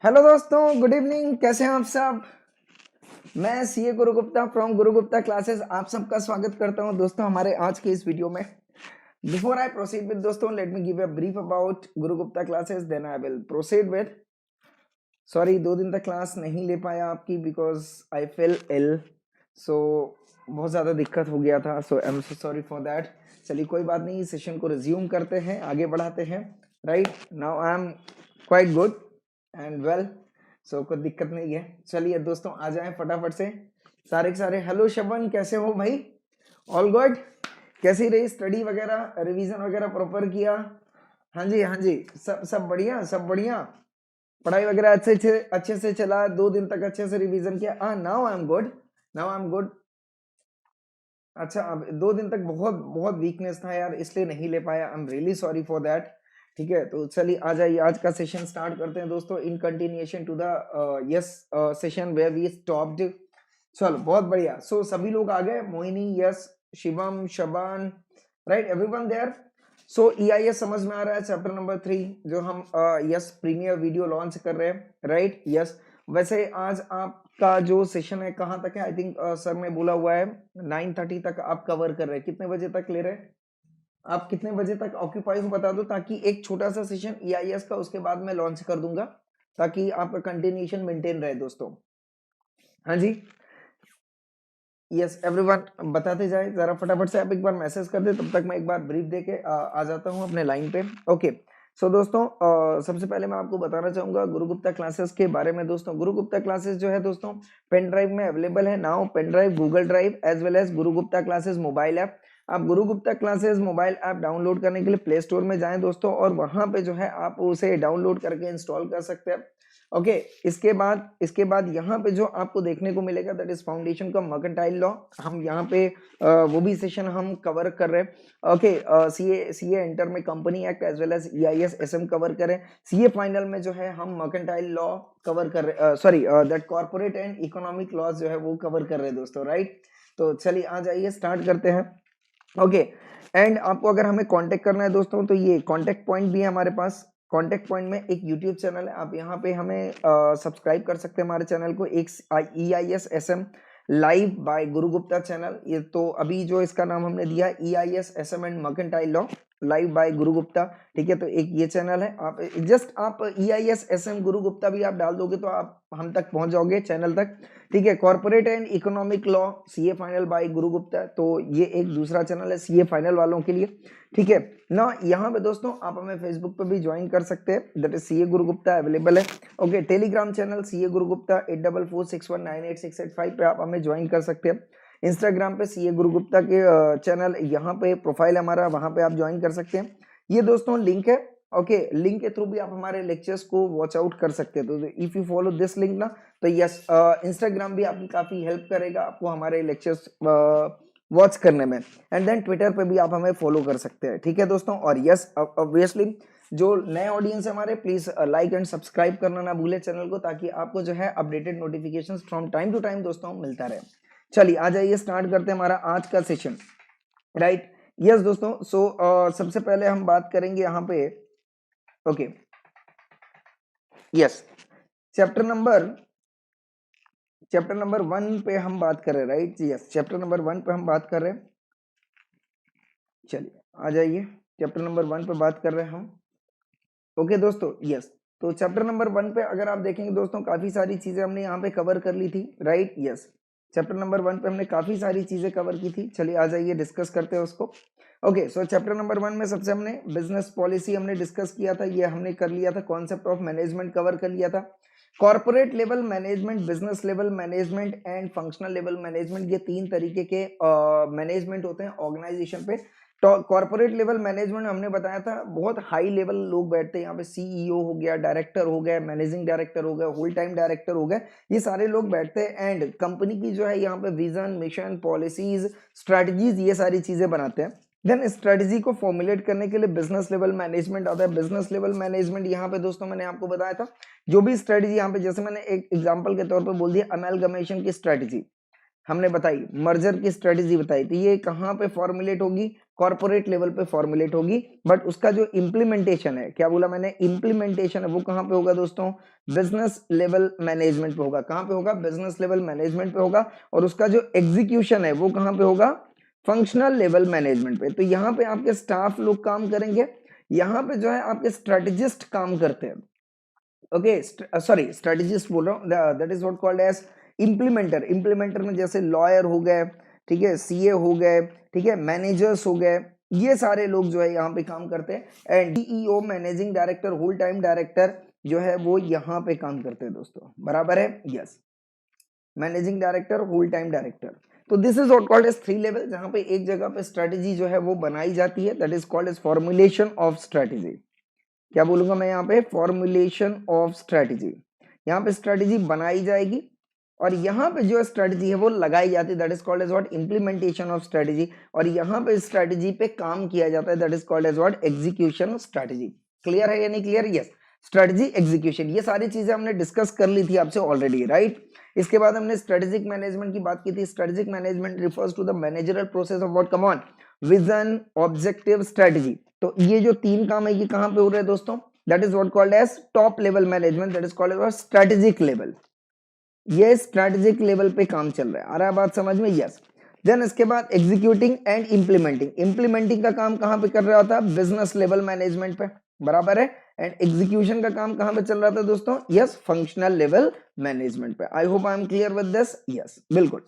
Hello दोस्तों, good evening. कैसे हैं आप सब? मैं CA Guru Gupta from Guru Gupta classes आप सबका स्वागत करता हूं दोस्तों हमारे आज के इस वीडियो में। बिफोर आई प्रोसीड विद दोस्तों, let me give a brief about Guru Gupta classes, then I will proceed with. Sorry, 2 दिन तक क्लास नहीं ले पाया आपकी बिकॉज आई फेल इल, सो बहुत ज़्यादा दिक्कत हो गया था, so I am so sorry for that. चलिए कोई बात नहीं, सेशन को रिज्यूम करते हैं, आगे बढ़ाते हैं। Right now I am quite good and well, so कोई दिक्कत नहीं है। चलिए दोस्तों आ जाएं फटाफट से सारे के सारे। हेलो शबन, कैसे हो भाई? All good? कैसी रही स्टडी वगैरह, रिवीजन वगैरह प्रॉपर किया? हाँ जी हाँ जी, सब सब बढ़िया, सब बढ़िया। पढ़ाई वगैरह अच्छे से चला, 2 दिन तक अच्छे से रिवीजन किया? हाँ, now I am good, now I am good. अच्छा, अब 2 दिन तक बहुत बहुत वीकनेस था यार, इसलिए नहीं ले पाया। I am really sorry for that. ठीक है, तो चलिए आ जाइए, आज का सेशन स्टार्ट करते हैं दोस्तों, in continuation to the yes session where we stopped. चलो बहुत बढ़िया। सो सभी लोग आ गए, Mohini, yes, Shivam, Shaban, right, everyone there. So EIS समझ में आ रहा है, चैप्टर नंबर 3 जो हम यस प्रीमियर वीडियो लॉन्च कर रहे हैं, राइट यस। वैसे आज आपका जो सेशन है कहाँ तक है? आई थिंक सर ने बोला हुआ है 9:30 तक आप कवर कर रहे हैं। कितने बजे तक ले रहे हैं आप? कितने बजे तक ऑक्यूपाई हो बता दो, ताकि एक छोटा सा सेशन ईआईएस का उसके बाद मैं लॉन्च कर दूंगा, ताकि आपका कंटिन्यूएशन मेंटेन रहे दोस्तों। हाँ जी, यस एवरीवन, बताते जाए जरा फटाफट से। आप एक बार मैसेज कर दे, तब तक मैं एक बार ब्रीफ देके आ जाता हूँ अपने लाइन पे। ओके सो दोस्तों, सबसे पहले मैं आपको बताना चाहूंगा गुरु गुप्ता क्लासेस के बारे में। दोस्तों गुरु गुप्ता क्लासेस जो है दोस्तों पेन ड्राइव में अवेलेबल है now, pen drive, Google drive as well as Guru Gupta classes mobile app. आप Guru Gupta classes mobile app download करने के लिए प्ले स्टोर में जाएं दोस्तों, और वहां पे जो है आप उसे डाउनलोड करके इंस्टॉल कर सकते हैं। ओके इसके बाद यहाँ पे जो आपको देखने को मिलेगा दैट इज फाउंडेशन का मर्केंटाइल लॉ। हम यहाँ पे वो भी सेशन हम कवर कर रहे हैं। ओके, सीए इंटर में company act as well as EIS SM cover करें। सीए फाइनल में जो है हम मर्केंटाइल लॉ कवर कर रहे, sorry that corporate and economic laws जो है वो कवर कर रहे हैं दोस्तों, राइट। तो चलिए आ जाइए, स्टार्ट करते हैं। ओके एंड आपको अगर हमें कांटेक्ट करना है दोस्तों, तो ये कांटेक्ट पॉइंट भी है हमारे पास। कांटेक्ट पॉइंट में एक यूट्यूब चैनल है, आप यहाँ पे हमें सब्सक्राइब कर सकते हैं हमारे चैनल को। एक EIS-SM live bye Guru Gupta channel, ये तो अभी जो इसका नाम हमने दिया है EIS-SM and mercantile law live bye Guru Gupta. ठीक है, तो एक ये चैनल है, आप जस्ट आप EIS-SM गुरु गुप्ता भी आप डाल दोगे तो आप हम तक पहुंच जाओगे, चैनल तक। ठीक है, corporate and economic law CA final by Guru Gupta, तो ये एक दूसरा चैनल है सीए फाइनल वालों के लिए। ठीक है ना, यहाँ पे दोस्तों आप हमें फेसबुक पे भी ज्वाइन कर सकते हैं, that is CA Guru Gupta available है। ओके, टेलीग्राम चैनल सीए गुरु गुप्ता 8446198685 पे आप हमें ज्वाइन कर सकते हैं। इंस्टाग्राम पे सीए गुरु गुप्ता के चैनल, यहाँ पे प्रोफाइल हमारा, वहां पे आप ज्वाइन कर सकते हैं। ये दोस्तों लिंक है। ओके, लिंक के थ्रू भी आप हमारे लेक्चर्स को वॉच आउट कर सकते हैं। तो if you follow this link ना, तो यस इंस्टाग्राम भी आपकी काफी हेल्प करेगा आपको हमारे लेक्चर्स वॉच करने में। एंड देन ट्विटर पे भी आप हमें फॉलो कर सकते हैं। ठीक है दोस्तों, और यस ऑब्वियसली जो नए ऑडियंस है हमारे, प्लीज लाइक एंड सब्सक्राइब करना ना भूले चैनल को, ताकि आपको जो है updated notifications from time to time दोस्तों मिलता रहे। चलिए आ जाइए, स्टार्ट करते हैं हमारा आज का सेशन, राइट यस दोस्तों। सो सबसे पहले हम बात करेंगे यहाँ पे। ओके यस, चैप्टर नंबर 1 पे हम बात कर रहे हैं, राइट यस, चैप्टर नंबर 1 पे हम बात कर रहे हैं। चलिए आ जाइए, चैप्टर नंबर 1 पे बात कर रहे हैं हम। ओके दोस्तों यस, तो चैप्टर नंबर 1 पे अगर आप देखेंगे दोस्तों, काफी सारी चीजें हमने यहाँ पे कवर कर ली थी, राइट यस। चैप्टर नंबर 1 पे हमने काफी सारी चीजें कवर की थी। चलिए आ जाइए, डिस्कस करते हैं उसको। ओके सो चैप्टर नंबर 1 में सबसे हमने बिजनेस पॉलिसी हमने डिस्कस किया था, ये हमने कर लिया था। कॉन्सेप्ट ऑफ मैनेजमेंट कवर कर लिया था। Corporate level management, business level management and functional level management, ये 3 तरीके के मैनेजमेंट होते हैं ऑर्गेनाइजेशन पे। तो कॉर्पोरेट लेवल मैनेजमेंट हमने बताया था, बहुत हाई लेवल लोग बैठते हैं यहाँ पे, सीईओ हो गया, डायरेक्टर हो गया, मैनेजिंग डायरेक्टर हो गया, होल टाइम डायरेक्टर हो गया, ये सारे लोग बैठते हैं। एंड कंपनी की जो है यहाँ पे विजन, मिशन, पॉलिसीज, स्ट्रेटजीज, ये सारी चीजें बनाते हैं। देन स्ट्रेटजी को फॉर्मुलेट करने के लिए बिजनेस लेवल मैनेजमेंट आता है। बिजनेस लेवल मैनेजमेंट यहाँ पे दोस्तों मैंने आपको बताया था, जो भी स्ट्रेटजी यहाँ पे, जैसे मैंने एक एग्जांपल के तौर पे बोल दिया, अमेलगमेशन की स्ट्रेटजी हमने बताई, मर्जर की स्ट्रेटजी बताई, तो ये कहाँ पे फॉर्मुलेट होगी? कॉर्पोरेट लेवल पे फॉर्मुलेट होगी, बट उसका जो इम्प्लीमेंटेशन है, क्या बोला मैंने, इम्प्लीमेंटेशन है, वो कहां पे होगा दोस्तों, बिजनेस लेवल मैनेजमेंट पे होगा। कहां पे होगा, बिजनेस लेवल मैनेजमेंट पे होगा। और उसका जो एग्जीक्यूशन है वो कहां पे होगा, फंक्शनल लेवल मैनेजमेंट पे। तो यहाँ पे आपके स्टाफ लोग काम करेंगे, यहाँ पे जो है आपके स्ट्रेटेजिस्ट काम करते हैं। ओके, सॉरी स्ट्रेटेजिस्ट बोल रहा हूँ, that is what called as implementer. Implementer में जैसे लॉयर हो गए, ठीक है, सीए हो गए, ठीक है, मैनेजर्स हो गए, ये सारे लोग जो है यहाँ पे काम करते हैं। And CEO, managing director, whole time director जो है वो यहाँ पे काम करते हैं दोस्तों, बराबर है, yes, managing director, whole time director. तो this is what called as 3 level, जहां पे एक जगह पे स्ट्रेटेजी जो है वो बनाई जाती है, that is called as formulation of strategy. क्या बोलूंगा मैं यहाँ पे, फॉर्मुलेशन ऑफ स्ट्रेटेजी। यहाँ पे स्ट्रेटेजी बनाई जाएगी और यहाँ पे जो स्ट्रेटेजी है वो लगाई जाती है, that is called as what, implementation of strategy. और यहाँ पे स्ट्रेटेजी पे काम किया जाता है, that is called as what, execution of strategy. Clear है या नहीं क्लियर, यस, स्ट्रेटेजी, एग्जीक्यूशन, ये सारी चीजें हमने डिस्कस कर ली थी आपसे ऑलरेडी, राइट। इसके बाद हमने स्ट्रेटेजिक मैनेजमेंट की बात की थी। Strategic management refers to the managerial process of what, come on, vision, objective, strategy. तो ये जो 3 काम है ये कहां पे हो रहे हैं दोस्तों, that is what called as top level management, that is called as strategic level. ये स्ट्रेटेजिक लेवल पे काम चल रहा है, आ रहा है बात समझ में, यस। देन इसके बाद एग्जीक्यूटिंग एंड इंप्लीमेंटिंग। इंप्लीमेंटिंग का काम कहां पे कर रहा था, बिजनेस लेवल मैनेजमेंट पे, बराबर है। एंड एग्जीक्यूशन का काम कहां पे चल रहा था दोस्तों, यस, फंक्शनल लेवल मैनेजमेंट पे। आई hope I am clear with this, yes, बिल्कुल।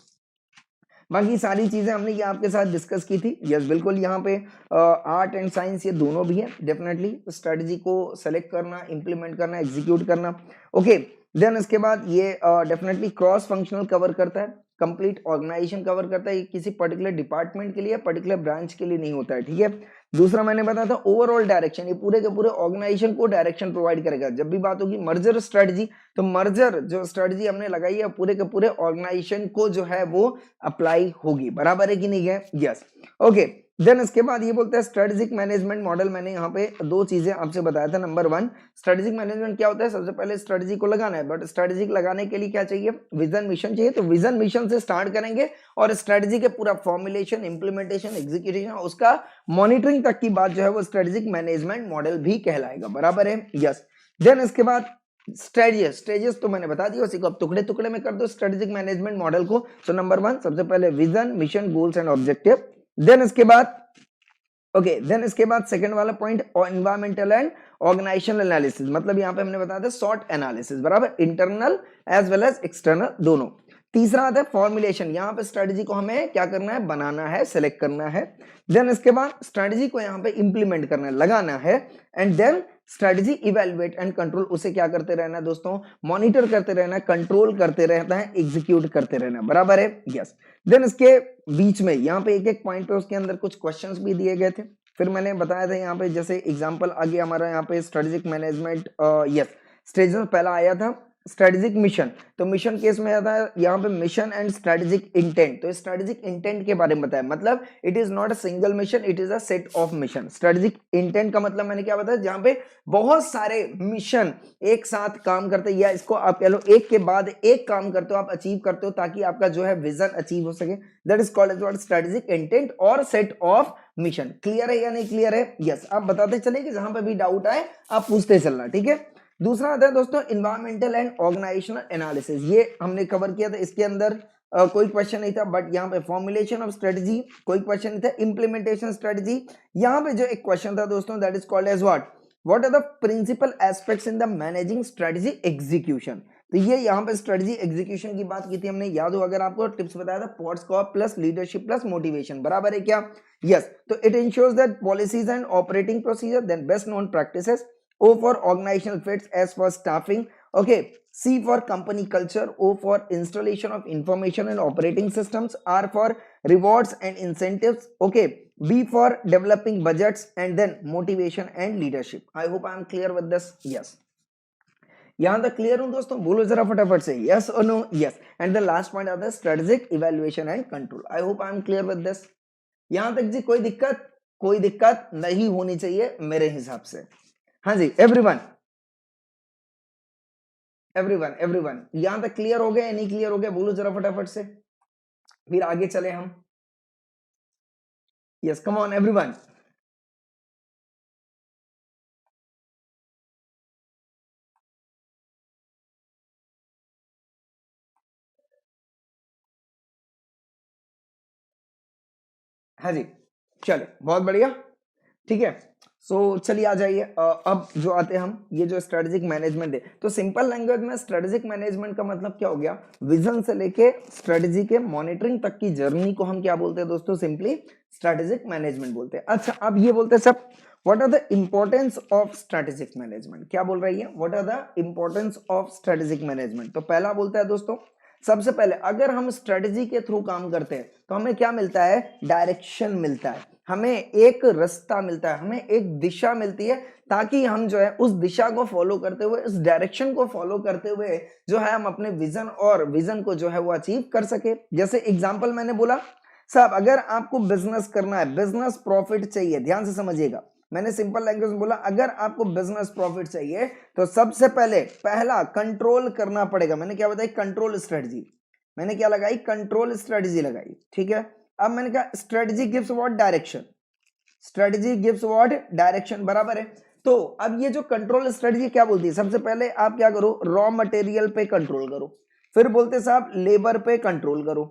बाकी सारी चीजें हमने ये आपके साथ डिस्कस की थी, यस, बिल्कुल। यहाँ पे आर्ट एंड साइंस ये दोनों भी है, डेफिनेटली स्ट्रेटजी को सेलेक्ट करना, इंप्लीमेंट करना, एग्जीक्यूट करना, ओके। देन इसके बाद ये डेफिनेटली क्रॉस फंक्शनल कवर करता है, कंप्लीट ऑर्गेनाइजेशन कवर करता है, ये किसी पर्टिकुलर डिपार्टमेंट के लिए, पर्टिकुलर ब्रांच के लिए नहीं होता है, ठीक है। दूसरा मैंने बताया था ओवरऑल डायरेक्शन, ये पूरे के पूरे ऑर्गेनाइजेशन को डायरेक्शन प्रोवाइड करेगा। जब भी बात होगी मर्जर स्ट्रेटजी, तो मर्जर जो स्ट्रेटजी हमने लगाई है पूरे के पूरे ऑर्गेनाइजेशन को जो है वो अप्लाई होगी, बराबर है कि नहीं है, यस, ओके। देन इसके बाद ये बोलते हैं स्ट्रेटेजिक मैनेजमेंट मॉडल। मैंने यहाँ पे 2 चीजें आपसे बताया था। नंबर 1, स्ट्रेटेजिक मैनेजमेंट क्या होता है, सबसे पहले स्ट्रेटेजी को लगाना है, बट स्ट्रेटेजिक लगाने के लिए क्या चाहिए, विजन मिशन चाहिए। तो विजन मिशन से स्टार्ट करेंगे और स्ट्रेटेजी के पूरा फॉर्मुलेशन, इंप्लीमेंटेशन, एग्जीक्यूशन, उसका मॉनिटरिंग तक की बात जो है वो स्ट्रेटेजिक मैनेजमेंट मॉडल भी कहलाएगा, बराबर है, यस। देन इसके बाद स्टेजेस तो मैंने बता दिया, उसी को अब टुकड़े टुकड़े में कर दो स्ट्रेटेजिक मैनेजमेंट मॉडल को। सो नंबर 1, सबसे पहले vision, mission, goals and objective. Then इसके बाद ओके, देन इसके बाद सेकंड वाला point, environmental and organizational analysis. मतलब यहाँ पे हमने बताया था शॉर्ट एनालिसिस, बराबर, internal as well as external दोनों। तीसरा आता है फॉर्मुलेशन, यहाँ पे स्ट्रेटजी को हमें क्या करना है, बनाना है, सेलेक्ट करना है। देन इसके बाद स्ट्रेटजी को यहाँ पे इंप्लीमेंट करना है, लगाना है। And then strategy evaluate and control, उसे क्या करते रहना है दोस्तों, मॉनिटर करते रहना है, कंट्रोल करते रहना है, एग्जीक्यूट करते रहना है, बराबर है, यस। देन इसके बीच में यहाँ पे एक एक पॉइंट पे उसके अंदर कुछ क्वेश्चंस भी दिए गए थे। फिर मैंने बताया था यहाँ पे, जैसे एग्जांपल आगे हमारा यहाँ पे स्ट्रेटेजिक मैनेजमेंट, यस, स्टेज में पहला आया था स्ट्रेटेजिक मिशन। तो मिशन केस में आता है यहाँ पे मिशन एंड स्ट्रेटेजिक इंटेंट। तो स्ट्रेटेजिक इंटेंट के बारे में बताया, मतलब it is not a single mission, it is a set of mission. Strategic intent का मतलब मैंने क्या बताया, जहाँ पे बहुत सारे मिशन एक साथ काम करते हैं, या इसको आप कह लो एक के बाद एक काम करते हो, आप अचीव करते हो, ताकि आपका जो है विजन अचीव हो सके। That is called as what, strategic intent और सेट ऑफ मिशन। क्लियर है या नहीं क्लियर है, यस। आप बताते चले कि जहां पे भी डाउट आए आप पूछते चलना, ठीक है। दूसरा आता है दोस्तों इन्वायरमेंटल एंड ऑर्गेनाइजेशनल एनालिसिस, ये हमने कवर किया था। इसके अंदर कोई क्वेश्चन नहीं था, बट यहाँ पे फॉर्मुलेशन ऑफ स्ट्रेटजी कोई क्वेश्चन नहीं था, इंप्लीमेंटेशन स्ट्रेटजी। यहाँ पे जो एक क्वेश्चन था दोस्तों, that is called as what are the principal aspects in the managing strategy execution. तो ये यहाँ पे स्ट्रेटजी एग्जीक्यूशन की बात की थी हमने, याद हो अगर आपको, टिप्स बताया था, पॉडस्कॉप प्लस लीडरशिप प्लस मोटिवेशन, बराबर है क्या, यस। तो it ensures that policies and operating procedure, then best known practices, O for organizational fits, S for staffing, okay, C for company culture, O for installation of information and operating systems, R for rewards and incentives, okay, B for developing budgets, and then motivation and leadership. I hope I am clear with this, yes. यहां तक clear हूं दोस्तों, बोलो जरा फटाफट से yes और no, yes. And the last point आता है strategic evaluation and control. I hope I am clear with this. यहां तक जी कोई दिक्कत नहीं होनी चाहिए मेरे हिसाब से। हाँ जी, एवरीवन एवरीवन एवरीवन यहां तक क्लियर हो गया या नहीं क्लियर हो गया, बोलो जरा फटाफट से, फिर आगे चले हम। Yes, come on everyone. हाँ जी, चलो बहुत बढ़िया, ठीक है। सो चलिए आ जाइए, अब जो आते हैं हम ये जो स्ट्रेटेजिक मैनेजमेंट है, तो सिंपल लैंग्वेज में स्ट्रेटेजिक मैनेजमेंट का मतलब क्या हो गया, विजन से लेके स्ट्रेटेजी के मॉनिटरिंग तक की जर्नी को हम क्या बोलते हैं दोस्तों, सिंपली स्ट्रेटेजिक मैनेजमेंट बोलते हैं। अच्छा, अब ये बोलते हैं सब, what are the importance of strategic management, क्या बोल रही है, what are the importance of strategic management. तो पहला बोलता है दोस्तों, सबसे पहले अगर हम स्ट्रेटजी के थ्रू काम करते हैं तो हमें क्या मिलता है, डायरेक्शन मिलता है, हमें एक रास्ता मिलता है, हमें एक दिशा मिलती है, ताकि हम जो है उस दिशा को फॉलो करते हुए, उस डायरेक्शन को फॉलो करते हुए जो है हम अपने विजन को जो है वो अचीव कर सके। जैसे एग्जांपल मैंने बोला साहब, अगर आपको बिजनेस करना है, बिजनेस प्रॉफिट चाहिए, ध्यान से समझिएगा, मैंने सिंपल लैंग्वेज में बोला अगर आपको बिजनेस प्रॉफिट चाहिए तो सबसे पहले पहला कंट्रोल करना पड़ेगा। मैंने क्या बताई, कंट्रोल स्ट्रेटजी, मैंने क्या लगाई, कंट्रोल स्ट्रेटजी लगाई, ठीक है। अब मैंने कहा strategy gives what, direction, strategy gives what, direction, बराबर है। तो अब ये जो कंट्रोल स्ट्रेटजी क्या बोलती है, सबसे पहले आप क्या करो, रॉ मटेरियल पे कंट्रोल करो, फिर बोलते साहब लेबर पे कंट्रोल करो,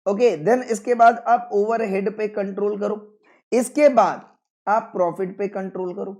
ओके, देन इसके बाद आप ओवरहेड पे कंट्रोल करो, इसके बाद आप प्रॉफिट पे कंट्रोल करो,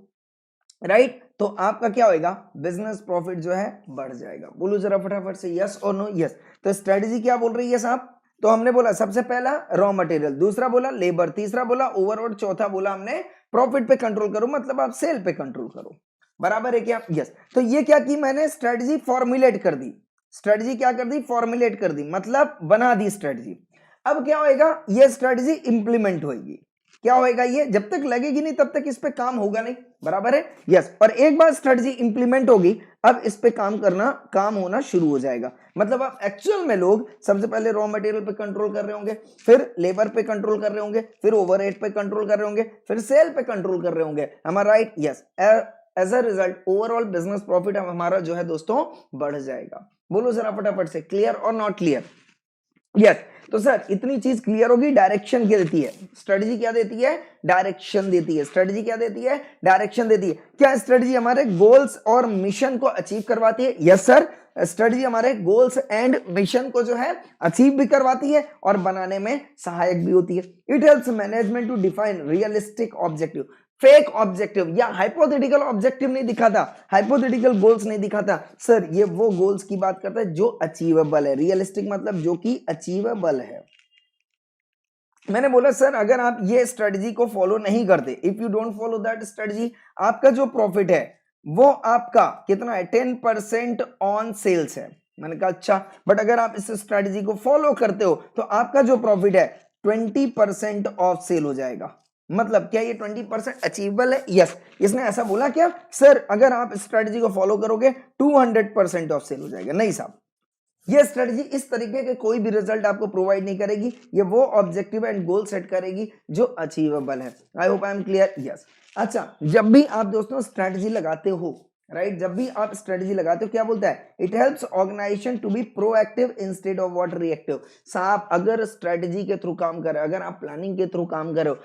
राइट। तो आपका क्या होएगा, बिजनेस प्रॉफिट जो है बढ़ जाएगा। बोलो जरा फटाफट से यस और नो, यस। तो स्ट्रेटजी क्या बोल रही है साहब, तो हमने बोला सबसे पहला रॉ मटेरियल, दूसरा बोला लेबर, तीसरा बोला ओवरऑल, चौथा बोला हमने प्रॉफिट पे कंट्रोल करो, मतलब आप सेल पे कंट्रोल करो, बराबर है क्या, यस। तो ये क्या की मैंने, स्ट्रेटजी फॉर्मुलेट कर दी, स्ट्रेटजी क्या कर दी, फॉर्मुलेट कर दी, मतलब बना दी स्ट्रेटजी। अब क्या होएगा, ये स्ट्रेटजी इंप्लीमेंट होएगी, क्या होएगा, ये जब तक लगेगी नहीं तब तक इस पे काम होगा नहीं, बराबर है, यस। और एक बार स्ट्रेटजी इंप्लीमेंट होगी, अब इस पे काम होना शुरू हो जाएगा। मतलब अब एक्चुअल में लोग सबसे पहले रॉ मटेरियल पे कंट्रोल कर रहे होंगे, फिर लेबर पे कंट्रोल कर रहे होंगे, फिर ओवरहेड पे कंट्रोल कर रहे होंगे, फिर सेल पे कंट्रोल कर रहे होंगे, am I right? Yes. As a result overall business profit हमारा जो है दोस्तों बढ़ जाएगा। बोलो जरा फटाफट से, क्लियर और नॉट क्लियर, यस। तो सर इतनी चीज क्लियर होगी, डायरेक्शन क्या देती है स्ट्रेटजी, क्या देती है, डायरेक्शन देती है, स्ट्रेटजी क्या देती है, डायरेक्शन देती है। क्या स्ट्रेटजी हमारे गोल्स और मिशन को अचीव करवाती है, यस सर, स्ट्रेटजी हमारे गोल्स एंड मिशन को जो है अचीव भी करवाती है और बनाने में सहायक भी होती है। It helps management to define realistic objective, fake objective या हाइपोथेटिकल ऑब्जेक्टिव नहीं दिखाता, हाइपोथेटिकल गोल्स नहीं दिखाता सर, ये वो गोल्स की बात करता है जो अचीवेबल है, रियलिस्टिक मतलब जो कि अचीवेबल है। मैंने बोला सर अगर आप ये स्ट्रेटजी को फॉलो नहीं करते, if you don't follow that strategy, आपका जो प्रॉफिट है वो आपका कितना है, 10% ऑन सेल्स है। मैंने कहा अच्छा, बट अगर आप इस स्ट्रेटजी को फॉलो करते हो तो आपका जो प्रॉफिट है 20% ऑफ सेल हो जाएगा। मतलब क्या ये 20% अचीवेबल है, यस। इसने ऐसा बोला क्या सर अगर आप स्ट्रेटजी को फॉलो करोगे 200% ऑफ सेल हो जाएगा, नहीं साहब, ये स्ट्रेटजी इस तरीके के कोई भी रिजल्ट आपको प्रोवाइड नहीं करेगी, ये वो ऑब्जेक्टिव एंड गोल सेट करेगी जो अचीवेबल है। I hope I am clear, yes. अच्छा, जब भी आप दोस्तों स्ट्रेटजी लगाते हो, राइट, जब भी आप स्ट्रेटजी लगाते हो क्या बोलता है, it helps organization to be proactive instead of what reactive. साहब अगर स्ट्रेटजी के थ्रू काम कर रहे हो, अगर आप प्लानिंग के थ्रू काम कर रहे हो,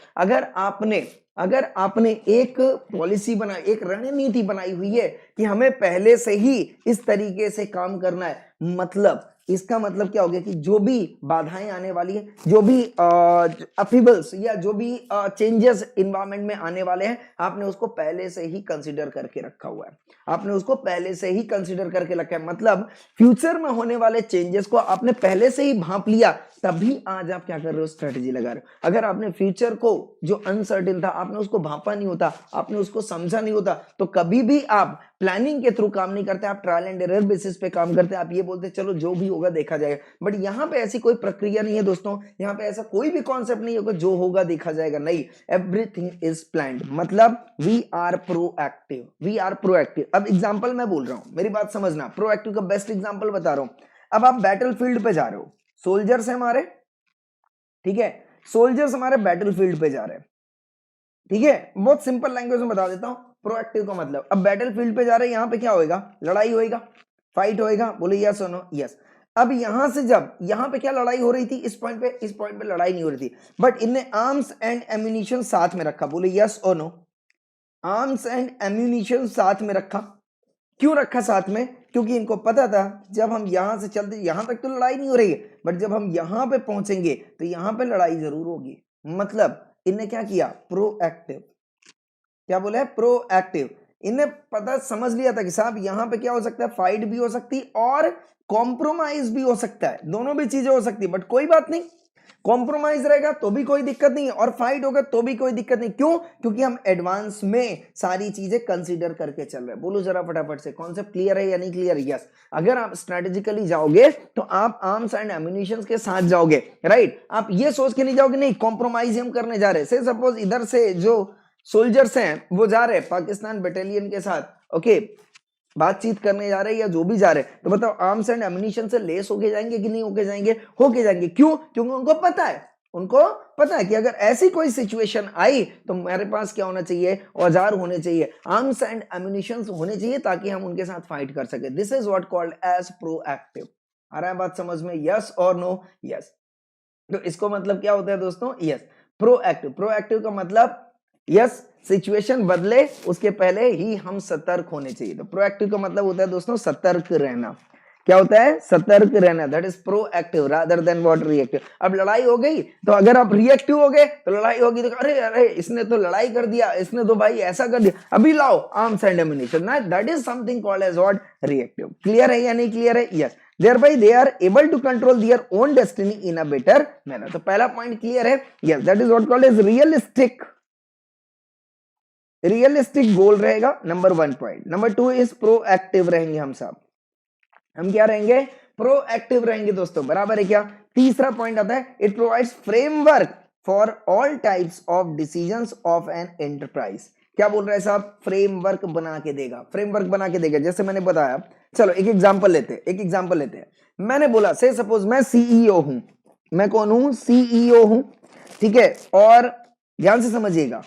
अगर आपने एक पॉलिसी बनाई, एक रणनीति बनाई हुई है कि हमें पहले से ही इस तरीके से काम करना है, मतलब इसका मतलब क्या हो गया कि जो भी बाधाएं आने वाली है, जो भी अपीबल्स या जो भी चेंजेस इन्वायरमेंट में आने वाले हैं, आपने उसको पहले से ही कंसीडर करके रखा हुआ है, आपने उसको पहले से ही कंसीडर करके रखा है। मतलब फ्यूचर में होने वाले चेंजेस को आपने पहले से ही भांप लिया, तभी आज आप क्या कर रहे हो, स्ट्रेटजी लगा रहे हो। अगर आपने फ्यूचर को जो अनसर्टेन था आपने उसको भांपा नहीं होता, आपने उसको समझा नहीं होता, तो कभी भी आप प्लानिंग के थ्रू काम नहीं करते, आप ट्रायल एंड एरर बेसिस पे काम करते हैं। आप ये बोलते चलो जो भी होगा देखा जाएगा, बट यहाँ पे ऐसी कोई प्रक्रिया नहीं है दोस्तों, यहाँ पे ऐसा कोई भी कॉन्सेप्ट नहीं होगा जो होगा देखा जाएगा, नहीं, एवरीथिंग इज प्लान्ड। मतलब we are proactive, we are proactive. अब एग्जांपल मैं बोल रहा हूं, मेरी बात समझना, प्रोएक्टिव का बेस्ट एग्जांपल बता रहा हूं। अब आप बैटल फील्ड पे जा रहे हो, सोल्जर्स है हमारे, ठीक है, सोल्जर्स हमारे बैटल फील्ड पे जा रहे हैं, ठीक है, बहुत सिंपल लैंग्वेज में बता देता हूं प्रोएक्टिव का मतलब। अब बैटल फील्ड पे जा रहे हैं, यहां पे क्या होएगा, लड़ाई होएगा, फाइट होएगा, बोले यस और नो, यस। अब यहां से जब यहां पे क्या लड़ाई हो रही थी, इस पॉइंट पे लड़ाई नहीं हो रही थी, बट इनने आर्म्स एंड एम्यूनिशन साथ में रखा। बोले यस और नो? आर्म्स एंड एम्यूनिशन साथ में रखा। क्यों रखा साथ में? क्योंकि इनको पता था जब हम यहां से चलते, यहां तक तो लड़ाई नहीं हो रही है, बट जब हम यहां पे पहुंचेंगे तो यहां पे लड़ाई जरूर होगी। मतलब इनने क्या किया, प्रोएक्टिव। क्या बोला है, प्रोएक्टिव। इन्हें पता समझ लिया था कि साहब यहां पे क्या हो सकता है, फाइट भी हो सकती और कॉम्प्रोमाइज भी हो सकता है, दोनों भी चीजें हो सकती है, बट कोई बात नहीं, कॉम्प्रोमाइज रहेगा तो भी कोई दिक्कत नहीं है और फाइट होगा तो भी कोई दिक्कत नहीं। क्यों? क्योंकि हम एडवांस में सारी चीजें कंसीडर करके चल रहे हैं। बोलो जरा फटाफट से, कॉन्सेप्ट क्लियर है या नहीं क्लियर? यस। अगर आप स्ट्रेटेजिकली जाओगे तो आप आर्म्स एंड एम्यूनिशन के साथ जाओगे, राइट? आप ये सोच के नहीं जाओगे नहीं कॉम्प्रोमाइज हम करने जा रहे हैं। से सपोज इधर से जो सोल्जर्स हैं वो जा रहे हैं पाकिस्तान बटालियन के साथ, ओके, बातचीत करने जा रहे हैं या जो भी जा रहे हैं, तो बताओ आर्म्स एंड एम्यूनिशन से लेस होके जाएंगे कि नहीं होके जाएंगे? होके जाएंगे। क्यों? क्योंकि उनको पता है, उनको पता है कि अगर ऐसी कोई सिचुएशन आई तो मेरे पास क्या होना चाहिए, औजार होने चाहिए, आर्म्स एंड एम्यूनिशन होने चाहिए ताकि हम उनके साथ फाइट कर सके। This is what called as proactive. आ रहा है बात समझ में? यस और नो? यस। तो इसको मतलब क्या होता है दोस्तों? Yes, proactive. प्रोएक्टिव का मतलब यस, सिचुएशन बदले उसके पहले ही हम सतर्क होने चाहिए। तो प्रोएक्टिव का मतलब होता है दोस्तों सतर्क रहना। क्या होता है? सतर्क रहना। That is proactive rather than what, reactive. अब लड़ाई हो गई तो अगर आप रिएक्टिव हो गए तो लड़ाई होगी तो अरे अरे इसने तो लड़ाई कर दिया, इसने तो भाई ऐसा कर दिया, अभी लाओ आर्म्स एंड एम्यूनिशन ना, that is something called as what, reactive. Clear है या नहीं क्लियर है? Yes. thereby they are able to control their own destiny in a better manner। तो पहला पॉइंट क्लियर है? yes, that is what called as realistic। Realistic goal रहेगा number one point. Number two is proactive रहेंगे हम सब। हम क्या रहेंगे? प्रोएक्टिव रहेंगे दोस्तों, बराबर है क्या? तीसरा पॉइंट आता है it provides framework for all types of decisions of an enterprise. क्या बोल रहा है साहब? फ्रेमवर्क बना के देगा, फ्रेमवर्क बना के देगा। जैसे मैंने बताया, चलो एक एग्जांपल लेते हैं, एक एग्जांपल लेते हैं। मैंने बोला से सपोज मैं सीईओ हूं। मैं कौन हूं? सीईओ हूं, ठीक है? और ध्यान से समझिएगा,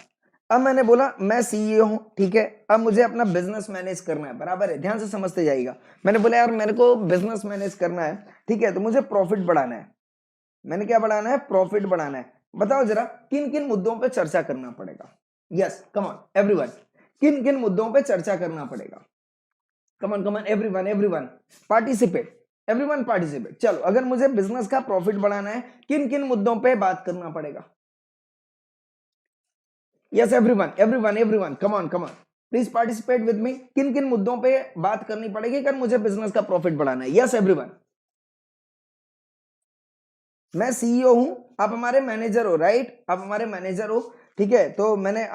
अब मैंने बोला मैं सीईओ हूं, ठीक है? अब मुझे अपना बिजनेस मैनेज करना है, बराबर है? ध्यान से समझते जाइएगा। मैंने बोला यार मेरे को बिजनेस मैनेज करना है, ठीक है? तो मुझे प्रॉफिट बढ़ाना है। मैंने क्या बढ़ाना है? प्रॉफिट बढ़ाना है। बताओ जरा किन किन मुद्दों पे चर्चा करना पड़ेगा? यस, कम ऑन एवरीवन, किन किन मुद्दों पे चर्चा करना पड़ेगा? कम on everyone, everyone participate, everyone participate. चलो अगर मुझे बिजनेस का प्रॉफिट बढ़ाना है, किन किन मुद्दों पे बात करना पड़ेगा? Yes everyone, everyone, everyone, come on please participate with me. किन किन मुद्दों पे बात करनी पड़ेगी अगर मुझे बिजनेस का प्रॉफिट बढ़ाना है? Yes everyone. मैं सीईओ हूं, आप हमारे मैनेजर हो, राइट? आप हमारे मैनेजर हो, ठीक है? तो मैंने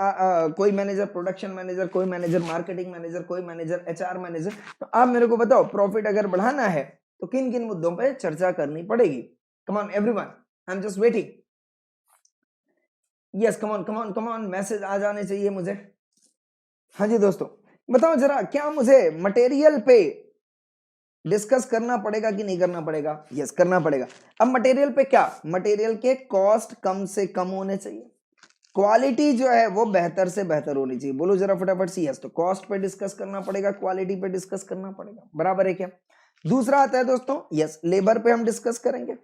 कोई मैनेजर प्रोडक्शन मैनेजर, कोई मैनेजर मार्केटिंग मैनेजर, कोई मैनेजर एचआर मैनेजर। तो आप मेरे को बताओ प्रॉफिट अगर बढ़ाना है तो किन किन मुद्दों पे चर्चा करनी पड़ेगी? Come on everyone, I am just waiting. Yes, come on message आ जाने चाहिए मुझे। हाँ जी दोस्तों, बताओ जरा क्या मुझे मटेरियल पे डिस्कस करना पड़ेगा कि नहीं करना पड़ेगा? यस, करना पड़ेगा। अब मटेरियल पे क्या? मटेरियल के कॉस्ट कम से कम होने चाहिए, क्वालिटी जो है वो बेहतर से बेहतर होनी चाहिए। बोलो जरा फटाफट सी यस। तो कॉस्ट पे डिस्कस करना पड़ेगा, क्वालिटी पे डिस्कस करना पड़ेगा, बराबर है क्या? दूसरा आता है दोस्तों, यस, लेबर पे हम डिस्कस करेंगे।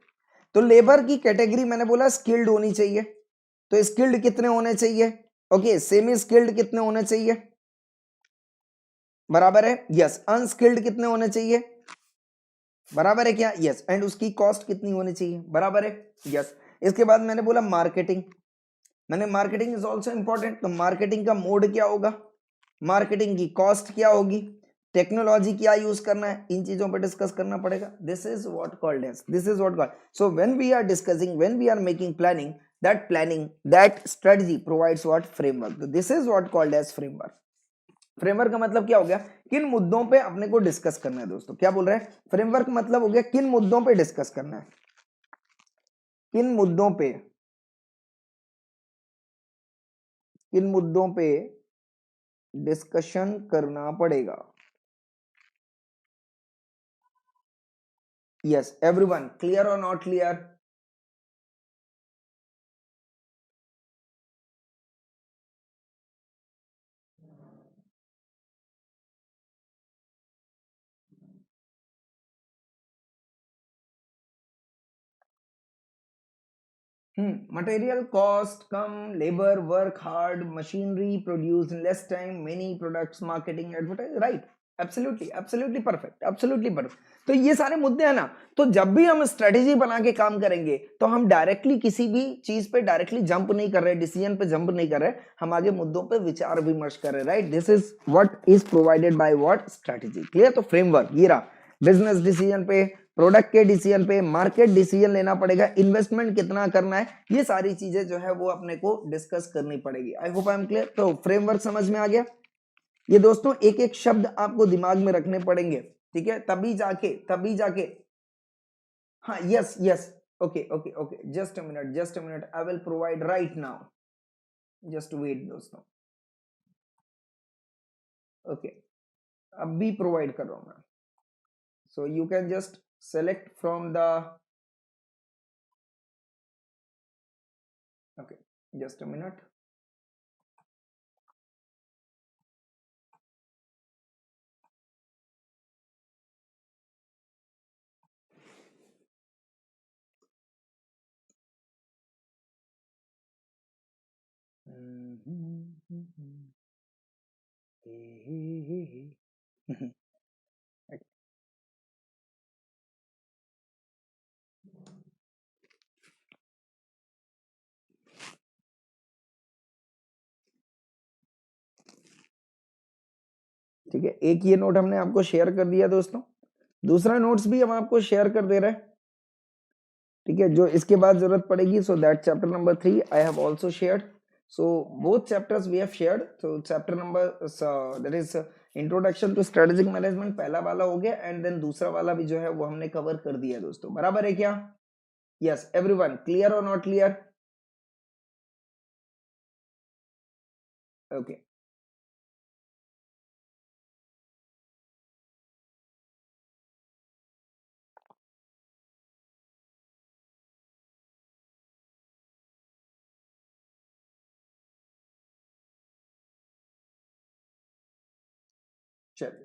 तो लेबर की कैटेगरी मैंने बोला स्किल्ड होनी चाहिए। तो स्किल्ड कितने होने चाहिए? ओके, सेमी स्किल्ड कितने होने चाहिए? बराबर है, यस। अनस्किल्ड कितने होने चाहिए? बराबर है क्या? यस। एंड उसकी कॉस्ट कितनी होनी चाहिए? बराबर है, यस। इसके बाद मैंने बोला मार्केटिंग। मैंने मार्केटिंग इज ऑल्सो इंपॉर्टेंट। तो मार्केटिंग का मोड क्या होगा? मार्केटिंग की कॉस्ट क्या होगी? टेक्नोलॉजी क्या यूज करना है? इन चीजों पर डिस्कस करना पड़ेगा। This is what called as, this is what called. So when we are discussing, when we are making planning that strategy provides what, framework. तो this is what called as framework. Framework का मतलब क्या हो गया? किन मुद्दों पे अपने को डिस्कस करना है दोस्तों? क्या बोल रहे हैं? फ्रेमवर्क मतलब हो गया किन मुद्दों पे डिस्कस करना है, किन मुद्दों पे, किन मुद्दों पे डिस्कशन करना पड़ेगा। यस एवरीवन, क्लियर और not clear? Material cost come, labour work hard, machinery produce in less time, many products, marketing, advertise, right. Absolutely absolutely perfect, absolutely perfect. तो ये सारे मुद्दे हैं ना। तो जब भी हम स्ट्रेटेजी बना के काम करेंगे तो हम डायरेक्टली किसी भी चीज पे डायरेक्टली जंप नहीं कर रहे, डिसीजन पे जंप नहीं कर रहे, हम आगे मुद्दों पे विचार विमर्श कर रहे, right. This is what is provided by what strategy. Clear. तो फ्रेमवर्क ये रहा, बिजनेस डिसीजन पे, प्रोडक्ट के डिसीजन पे, मार्केट डिसीजन लेना पड़ेगा, इन्वेस्टमेंट कितना करना है, ये सारी चीजें जो है वो अपने को डिस्कस करनी पड़ेगी। आई होप आई एम क्लियर। तो फ्रेमवर्क समझ में आ गया। ये दोस्तों एक एक शब्द आपको दिमाग में रखने पड़ेंगे, ठीक है, तभी जाके हाँ, yes yes, okay okay okay, just a minute, I will provide right now, just wait दोस्तों। ओके, अब भी प्रोवाइड कर रहा हूं मैं। So you can just select from the, okay, just a minute. ठीक है, एक ये नोट हमने आपको शेयर कर दिया दोस्तों, दूसरा नोट्स भी हम आपको शेयर कर दे रहे हैं, ठीक है, जो इसके बाद जरूरत पड़ेगी। So that chapter number 3 I have also shared, so both chapters we have shared. So chapter number that is introduction to strategic management पहला वाला हो गया, एंड देन दूसरा वाला भी जो है वो हमने कवर कर दिया दोस्तों, बराबर है क्या? यस एवरीवन, क्लियर और नॉट क्लियर? ओके, चलिए।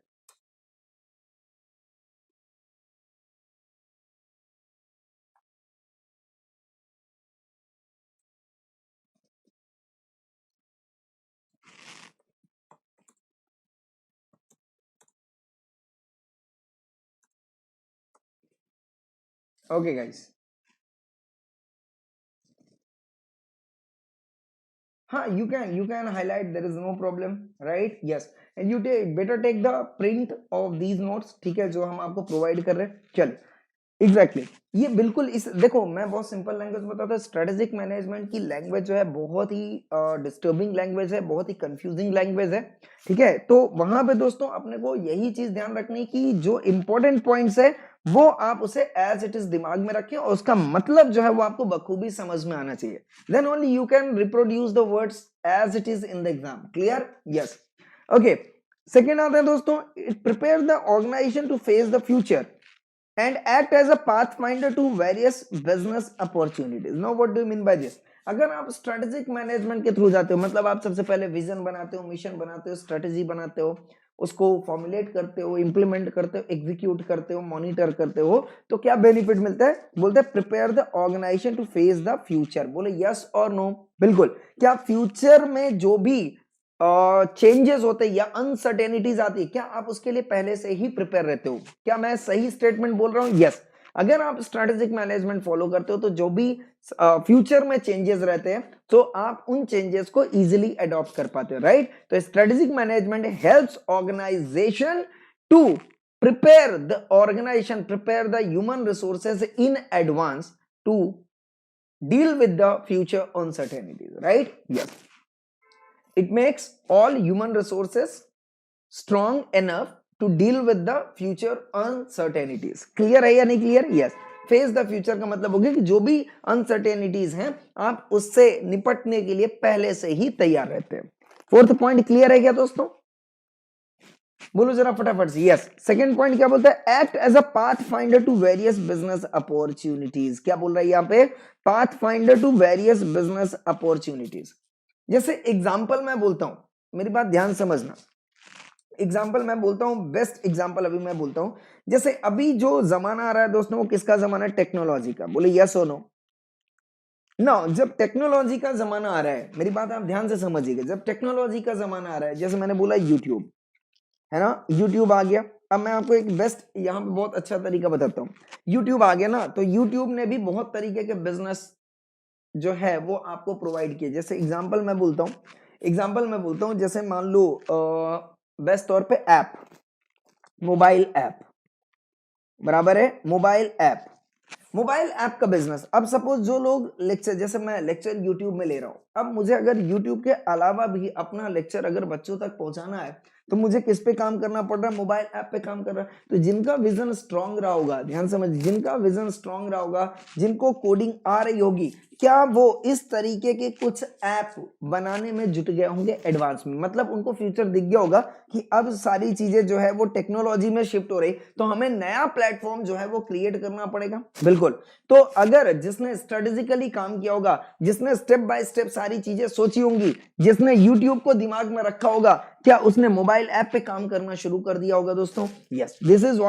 ओके गाइस, हाँ, you can highlight, there is no problem, right? Yes, and you take the print of these notes, ठीक है, जो हम आपको प्रोवाइड कर रहे हैं। चल, एग्जैक्टली exactly. ये बिल्कुल इस, देखो मैं बहुत सिंपल लैंग्वेज बताता हूँ, स्ट्रेटेजिक मैनेजमेंट की लैंग्वेज जो है बहुत ही डिस्टर्बिंग लैंग्वेज है, बहुत ही कंफ्यूजिंग लैंग्वेज है, ठीक है। तो वहां पे दोस्तों अपने को यही चीज ध्यान रखनी कि जो इंपॉर्टेंट पॉइंट्स है वो आप उसे एज इट इज दिमाग में रखें, और उसका मतलब जो है वो आपको बखूबी समझ में आना चाहिए, then only you can reproduce the words as it is in the exam. Clear? Yes, okay. Second आता है दोस्तों, it prepare the organization to face the future and act as a pathfinder to various business opportunities. Now what do you mean by this? अगर आप strategic management के through जाते हो, मतलब आप सबसे पहले विजन बनाते हो, मिशन बनाते हो, स्ट्रेटेजी बनाते हो, उसको फॉर्मुलेट करते हो, इंप्लीमेंट करते हो, एग्जीक्यूट करते हो, मॉनिटर करते हो, तो क्या बेनिफिट मिलता है? बोलते हैं prepare the organization to face the future. बोले यस और नो? बिल्कुल। क्या फ्यूचर में जो भी चेंजेस होते हैं या अनसर्टेनिटीज आती है, क्या आप उसके लिए पहले से ही प्रिपेयर रहते हो? क्या मैं सही स्टेटमेंट बोल रहा हूं? यस। अगर आप स्ट्रेटेजिक मैनेजमेंट फॉलो करते हो तो जो भी फ्यूचर में चेंजेस रहते हैं तो आप उन चेंजेस को इजीली अडॉप्ट कर पाते हो, राइट। तो strategic management helps organization to prepare the organization, prepare the human resources in advance to deal with the future uncertainties, right. Yes, it makes all human resources strong enough to deal with the future uncertainties. Clear है या नहीं clear? Yes. Face the future का मतलब हो गया कि जो भी अनसर्टेनिटीज हैं आप उससे निपटने के लिए पहले से ही तैयार रहते हैं। फोर्थ पॉइंट क्लियर है क्या दोस्तों? बोलो जरा फटाफट से। यस। सेकंड पॉइंट क्या बोलता है? Act as a pathfinder to various business opportunities. क्या बोल रहा है यहाँ पे? Pathfinder to various business opportunities. जैसे एग्जाम्पल मैं बोलता हूं, मेरी बात ध्यान समझना, एग्जाम्पल मैं बोलता हूं, बेस्ट एग्जाम्पल अभी मैं बोलता हूं, जैसे अभी जो जमाना आ रहा है दोस्तों वो किसका जमाना है? टेक्नोलॉजी का। बोले यस और नो? ना जब टेक्नोलॉजी का जमाना आ रहा है, मेरी बात आप ध्यान से समझिएगा, जब टेक्नोलॉजी का जमाना आ रहा है, जैसे मैंने बोला यूट्यूब है ना, यूट्यूब आ गया। अब मैं आपको एक बेस्ट यहाँ पे बहुत अच्छा तरीका बताता हूँ। यूट्यूब आ गया ना, तो यूट्यूब ने भी बहुत तरीके के बिजनेस जो है वो आपको प्रोवाइड किए। जैसे एग्जांपल मैं बोलता हूँ, जैसे मान लो बेस्ट तौर पे ऐप, मोबाइल ऐप, बराबर है, मोबाइल ऐप का बिजनेस। अब सपोज जो लोग लेक्चर, जैसे मैं लेक्चर यूट्यूब में ले रहा हूं, अब मुझे अगर यूट्यूब के अलावा भी अपना लेक्चर अगर बच्चों तक पहुंचाना है, तो मुझे किस पे काम करना पड़ रहा है? मोबाइल ऐप पे काम कर रहा है। तो जिनका विजन स्ट्रांग रहा होगा, ध्यान समझ, जिनका विजन स्ट्रांग रहा होगा, जिनको कोडिंग आ रही होगी, क्या वो इस तरीके के कुछ ऐप बनाने में जुट गए होंगे एडवांस में? मतलब उनको फ्यूचर दिख गया होगा कि अब सारी चीजें जो है वो टेक्नोलॉजी में शिफ्ट हो रही, तो हमें नया प्लेटफॉर्म जो है वो क्रिएट करना पड़ेगा। बिल्कुल। तो अगर जिसने स्ट्रेटेजिकली काम किया होगा, जिसने स्टेप बाय स्टेप सारी चीजें सोची होंगी, जिसने यूट्यूब को दिमाग में रखा होगा, क्या उसने मोबाइल ऐप पे काम करना शुरू कर दिया होगा दोस्तों? Yes, this is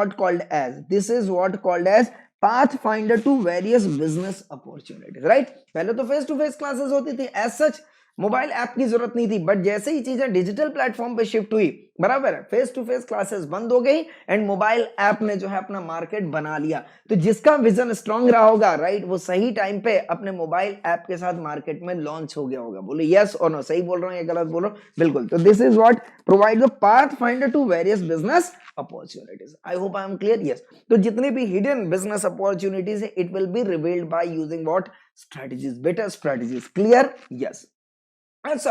what called as pathfinder to various business opportunities, right. पहले तो फेस टू फेस क्लासेस होती थी, एज सच मोबाइल ऐप की जरूरत नहीं थी, बट जैसे ही चीजें डिजिटल प्लेटफॉर्म पे शिफ्ट हुई, बराबर है, फेस टू फेस क्लासेस बंद हो गई एंड मोबाइल ऐप ने जो है अपना मार्केट बना लिया। तो जिसका विजन स्ट्रांग रहा होगा, राइट, वो सही टाइम पे अपने मोबाइल ऐप के साथ मार्केट में लॉन्च हो गया होगा। बोले यस और नो, सही बोल रहा हूं या गलत बोल रहा हूं? बिल्कुल। तो this is what provide the pathfinder to various business opportunities. I hope I am clear. Yes, तो जितने भी हिडन बिजनेस अपॉर्चुनिटीज है, it will be revealed by using what strategies, better strategies. Clear? Yes. अच्छा,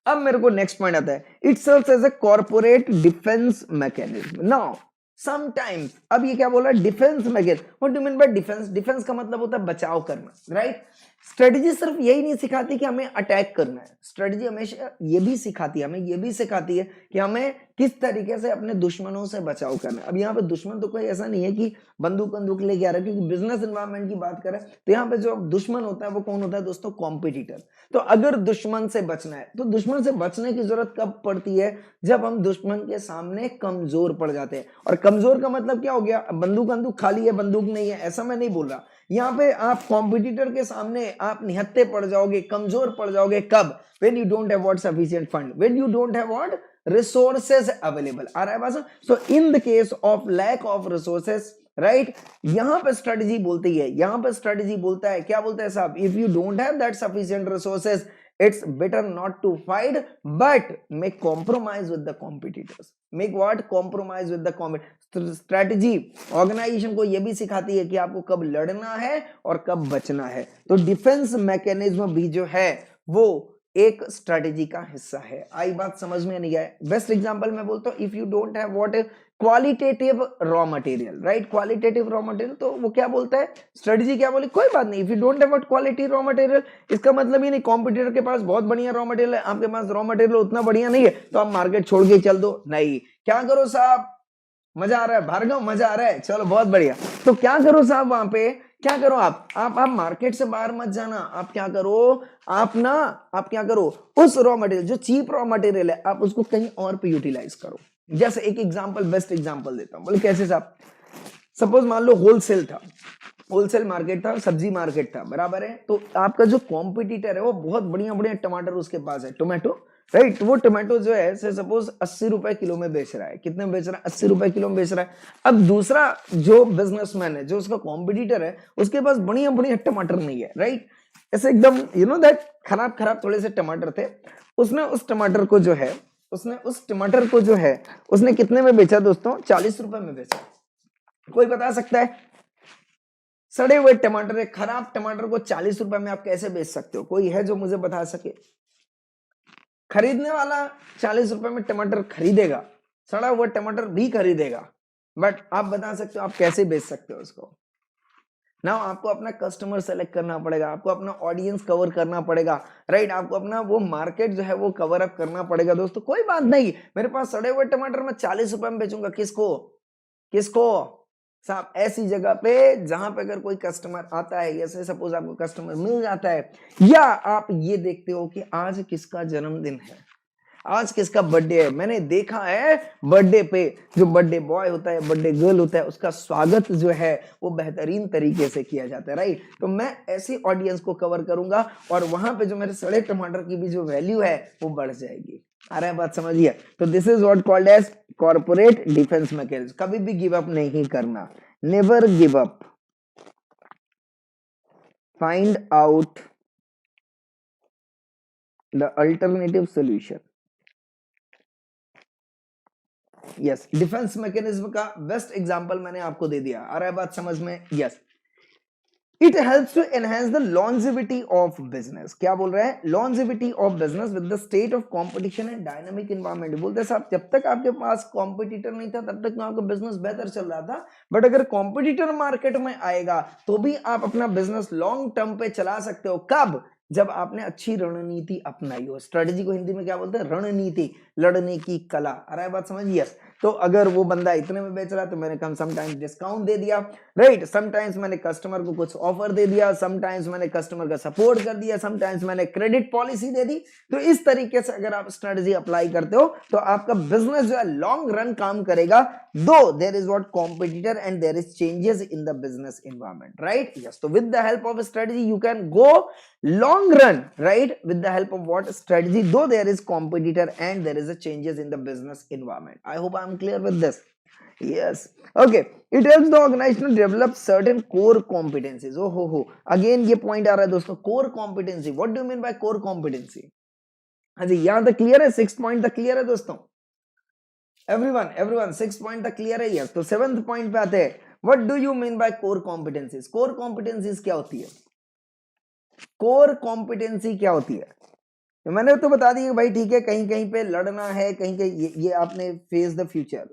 अब मेरे को next point आता है, it serves as a corporate defence mechanism. Now sometimes, अब ये क्या बोल रहा है? Defence mechanism. What do mean by defence? Defence का मतलब होता है बचाव करना, राइट। स्ट्रेटजी सिर्फ यही नहीं सिखाती कि हमें अटैक करना है, स्ट्रेटजी हमेशा ये भी सिखाती है, हमें ये भी सिखाती है कि हमें किस तरीके से अपने दुश्मनों से बचाव करना है। अब यहाँ पे दुश्मन तो कोई ऐसा नहीं है कि बंदूक लेके आ रहा है, क्योंकि बिजनेस एनवायरनमेंट की बात करें तो यहाँ पे जो दुश्मन होता है वो कौन होता है दोस्तों? कॉम्पिटिटर। तो अगर दुश्मन से बचना है, तो दुश्मन से बचने की जरूरत कब पड़ती है? जब हम दुश्मन के सामने कमजोर पड़ जाते हैं। और कमजोर का मतलब क्या हो गया? बंदूक खाली है, बंदूक नहीं है, ऐसा मैं नहीं बोल रहा। यहाँ पे आप कॉम्पिटिटर के सामने आप निहत्ते पड़ जाओगे, कमजोर पड़ जाओगे। कब? when you don't have what sufficient fund, when you don't have what resources available। आ रहा है बात? so in the case of lack of resources, right, यहां पे स्ट्रेटजी बोलती है, यहां पे स्ट्रेटजी बोलता है, क्या बोलता है साहब? If you don't have that sufficient resources, it's better not to fight but make compromise with the competitors। make what? compromise with the competitors। Strategy organization को यह भी सिखाती है कि आपको कब लड़ना है और कब बचना है। तो डिफेंस मैकेनिज्म भी जो है वो एक स्ट्रेटजी का हिस्सा है। आई बात समझ में नहीं आए? बेस्ट एग्जांपल मैं बोलता हूं, if you don't have what qualitative raw material, right, qualitative raw material, तो वो क्या बोलता है? स्ट्रेटजी क्या बोली? कोई बात नहीं, if you don't have what quality raw material, इसका मतलब ये नहीं कॉम्पिटिटर के पास बहुत बढ़िया रॉ मटेरियल है, आपके पास रॉ मटेरियल उतना बढ़िया नहीं है तो आप मार्केट छोड़ के चल दो। नहीं, क्या करो साहब? मजा आ रहा है भार्गव? मजा आ रहा है, चलो बहुत बढ़िया। तो क्या करो साहब? वहां पे क्या करो? आप मार्केट से बाहर मत जाना। आप क्या करो? आप क्या करो? उस रॉ मटेरियल, जो चीप रॉ मटेरियल है, आप उसको कहीं और पे यूटिलाइज करो। जैसे एक एग्जांपल, बेस्ट एग्जांपल देता हूं। बोले कैसे साहब? सपोज मान लो होलसेल था, होलसेल मार्केट था, सब्जी मार्केट था, बराबर है। तो आपका जो कॉम्पिटिटर है वो बहुत बढ़िया बढ़िया टमाटर उसके पास है, टोमेटो, राइट। वो टोमेटो जो है से सपोज 80 रुपए किलो में बेच रहा है। कितने में बेच रहा है? 80 रुपए किलो में बेच रहा है। अब दूसरा जो बिजनेसमैन है, जो उसका कॉम्पिटिटर है, उसके पास बढ़िया बढ़िया टमाटर नहीं है, राइट। ऐसे एकदम यू नो दैट खराब खराब थोड़े से टमाटर थे। उसने उस टमाटर को जो है उसने कितने में बेचा दोस्तों? 40 रुपए में बेचा। कोई बता सकता है? सड़े हुए टमाटर, खराब टमाटर को 40 रुपए में आप कैसे बेच सकते हो? कोई है जो मुझे बता सके? खरीदने वाला 40 रुपए में टमाटर खरीदेगा, सड़ा हुआ टमाटर भी खरीदेगा, बट आप बता सकते हो आप कैसे बेच सकते हो उसको? ना आपको अपना कस्टमर सेलेक्ट करना पड़ेगा, आपको अपना ऑडियंस कवर करना पड़ेगा, राइट। आपको अपना वो मार्केट जो है वो कवर अप करना पड़ेगा दोस्तों। कोई बात नहीं, मेरे पास सड़े हुए टमाटर मैं 40 रुपए में बेचूंगा। किसको साहब? ऐसी जगह पे जहां पे अगर कोई कस्टमर आता है, जैसे सपोज आपको कस्टमर मिल जाता है, या आप ये देखते हो कि आज किसका जन्मदिन है, आज किसका बर्थडे है, मैंने देखा है बर्थडे पे जो बर्थडे बॉय होता है, बर्थडे गर्ल होता है, उसका स्वागत जो है वो बेहतरीन तरीके से किया जाता है, राइट। तो मैं ऐसी ऑडियंस को कवर करूंगा और वहां पे जो मेरे सड़े टमाटर की भी जो वैल्यू है वो बढ़ जाएगी। आ रहा है बात समझिए। तो this is what called as corporate defence mechanism. कभी भी गिव अप नहीं करना, never give up, find out the alternative solution. Yes, defence mechanism का बेस्ट एग्जांपल मैंने आपको दे दिया। आ रहा है बात समझ में? Yes, it helps to enhance the longevity of business. क्या बोल रहे हैं? Longevity of business with the state of competition and dynamic environment. बोलते हैं साहब जब तक आपके पास कॉम्पिटिटर नहीं था तब तक तो आपका बिजनेस बेहतर चल रहा था, बट अगर कॉम्पिटिटर मार्केट में आएगा तो भी आप अपना बिजनेस लॉन्ग टर्म पे चला सकते हो। कब? जब आपने अच्छी रणनीति अपनाई हो। स्ट्रेटेजी को हिंदी में क्या बोलते हैं? रणनीति, लड़ने की कला। आ रहा है बात समझ? यस। तो अगर वो बंदा इतने में बेच रहा है तो मैंने कम समटाइम्स डिस्काउंट दे दिया, राइट। समटाइम्स मैंने कस्टमर को कुछ ऑफर दे दिया, समटाइम्स मैंने कस्टमर का सपोर्ट कर दिया, समटाइम्स मैंने क्रेडिट पॉलिसी दे दी। तो इस तरीके से अगर आप स्ट्रेटेजी अप्लाई करते हो तो आपका बिजनेस जो है लॉन्ग रन काम करेगा, though there is what competitor and there is changes in the business environment, right. Yes, तो with the help of strategy you can go long run, right, with the help of what strategy, though there is competitor and there is a changes in the business environment. I hope I am clear with this. Yes, okay, it helps the organization to develop certain core competencies. Oh ho, again ये point आ रहा है दोस्तों, core competency. What do you mean by core competency? हाँ जी, यहाँ तक clear है? 6 point तक clear है दोस्तों? everyone 6 पॉइंट तक क्लियर है? यस। तो 7th पॉइंट पे आते हैं, what do you mean by core competencies? core competencies क्या होती है? कोर कॉम्पिटेंसी क्या होती है? तो मैंने तो बता दिया भाई, ठीक है, कहीं कहीं पे लड़ना है, कहीं कहीं ये आपने face the future,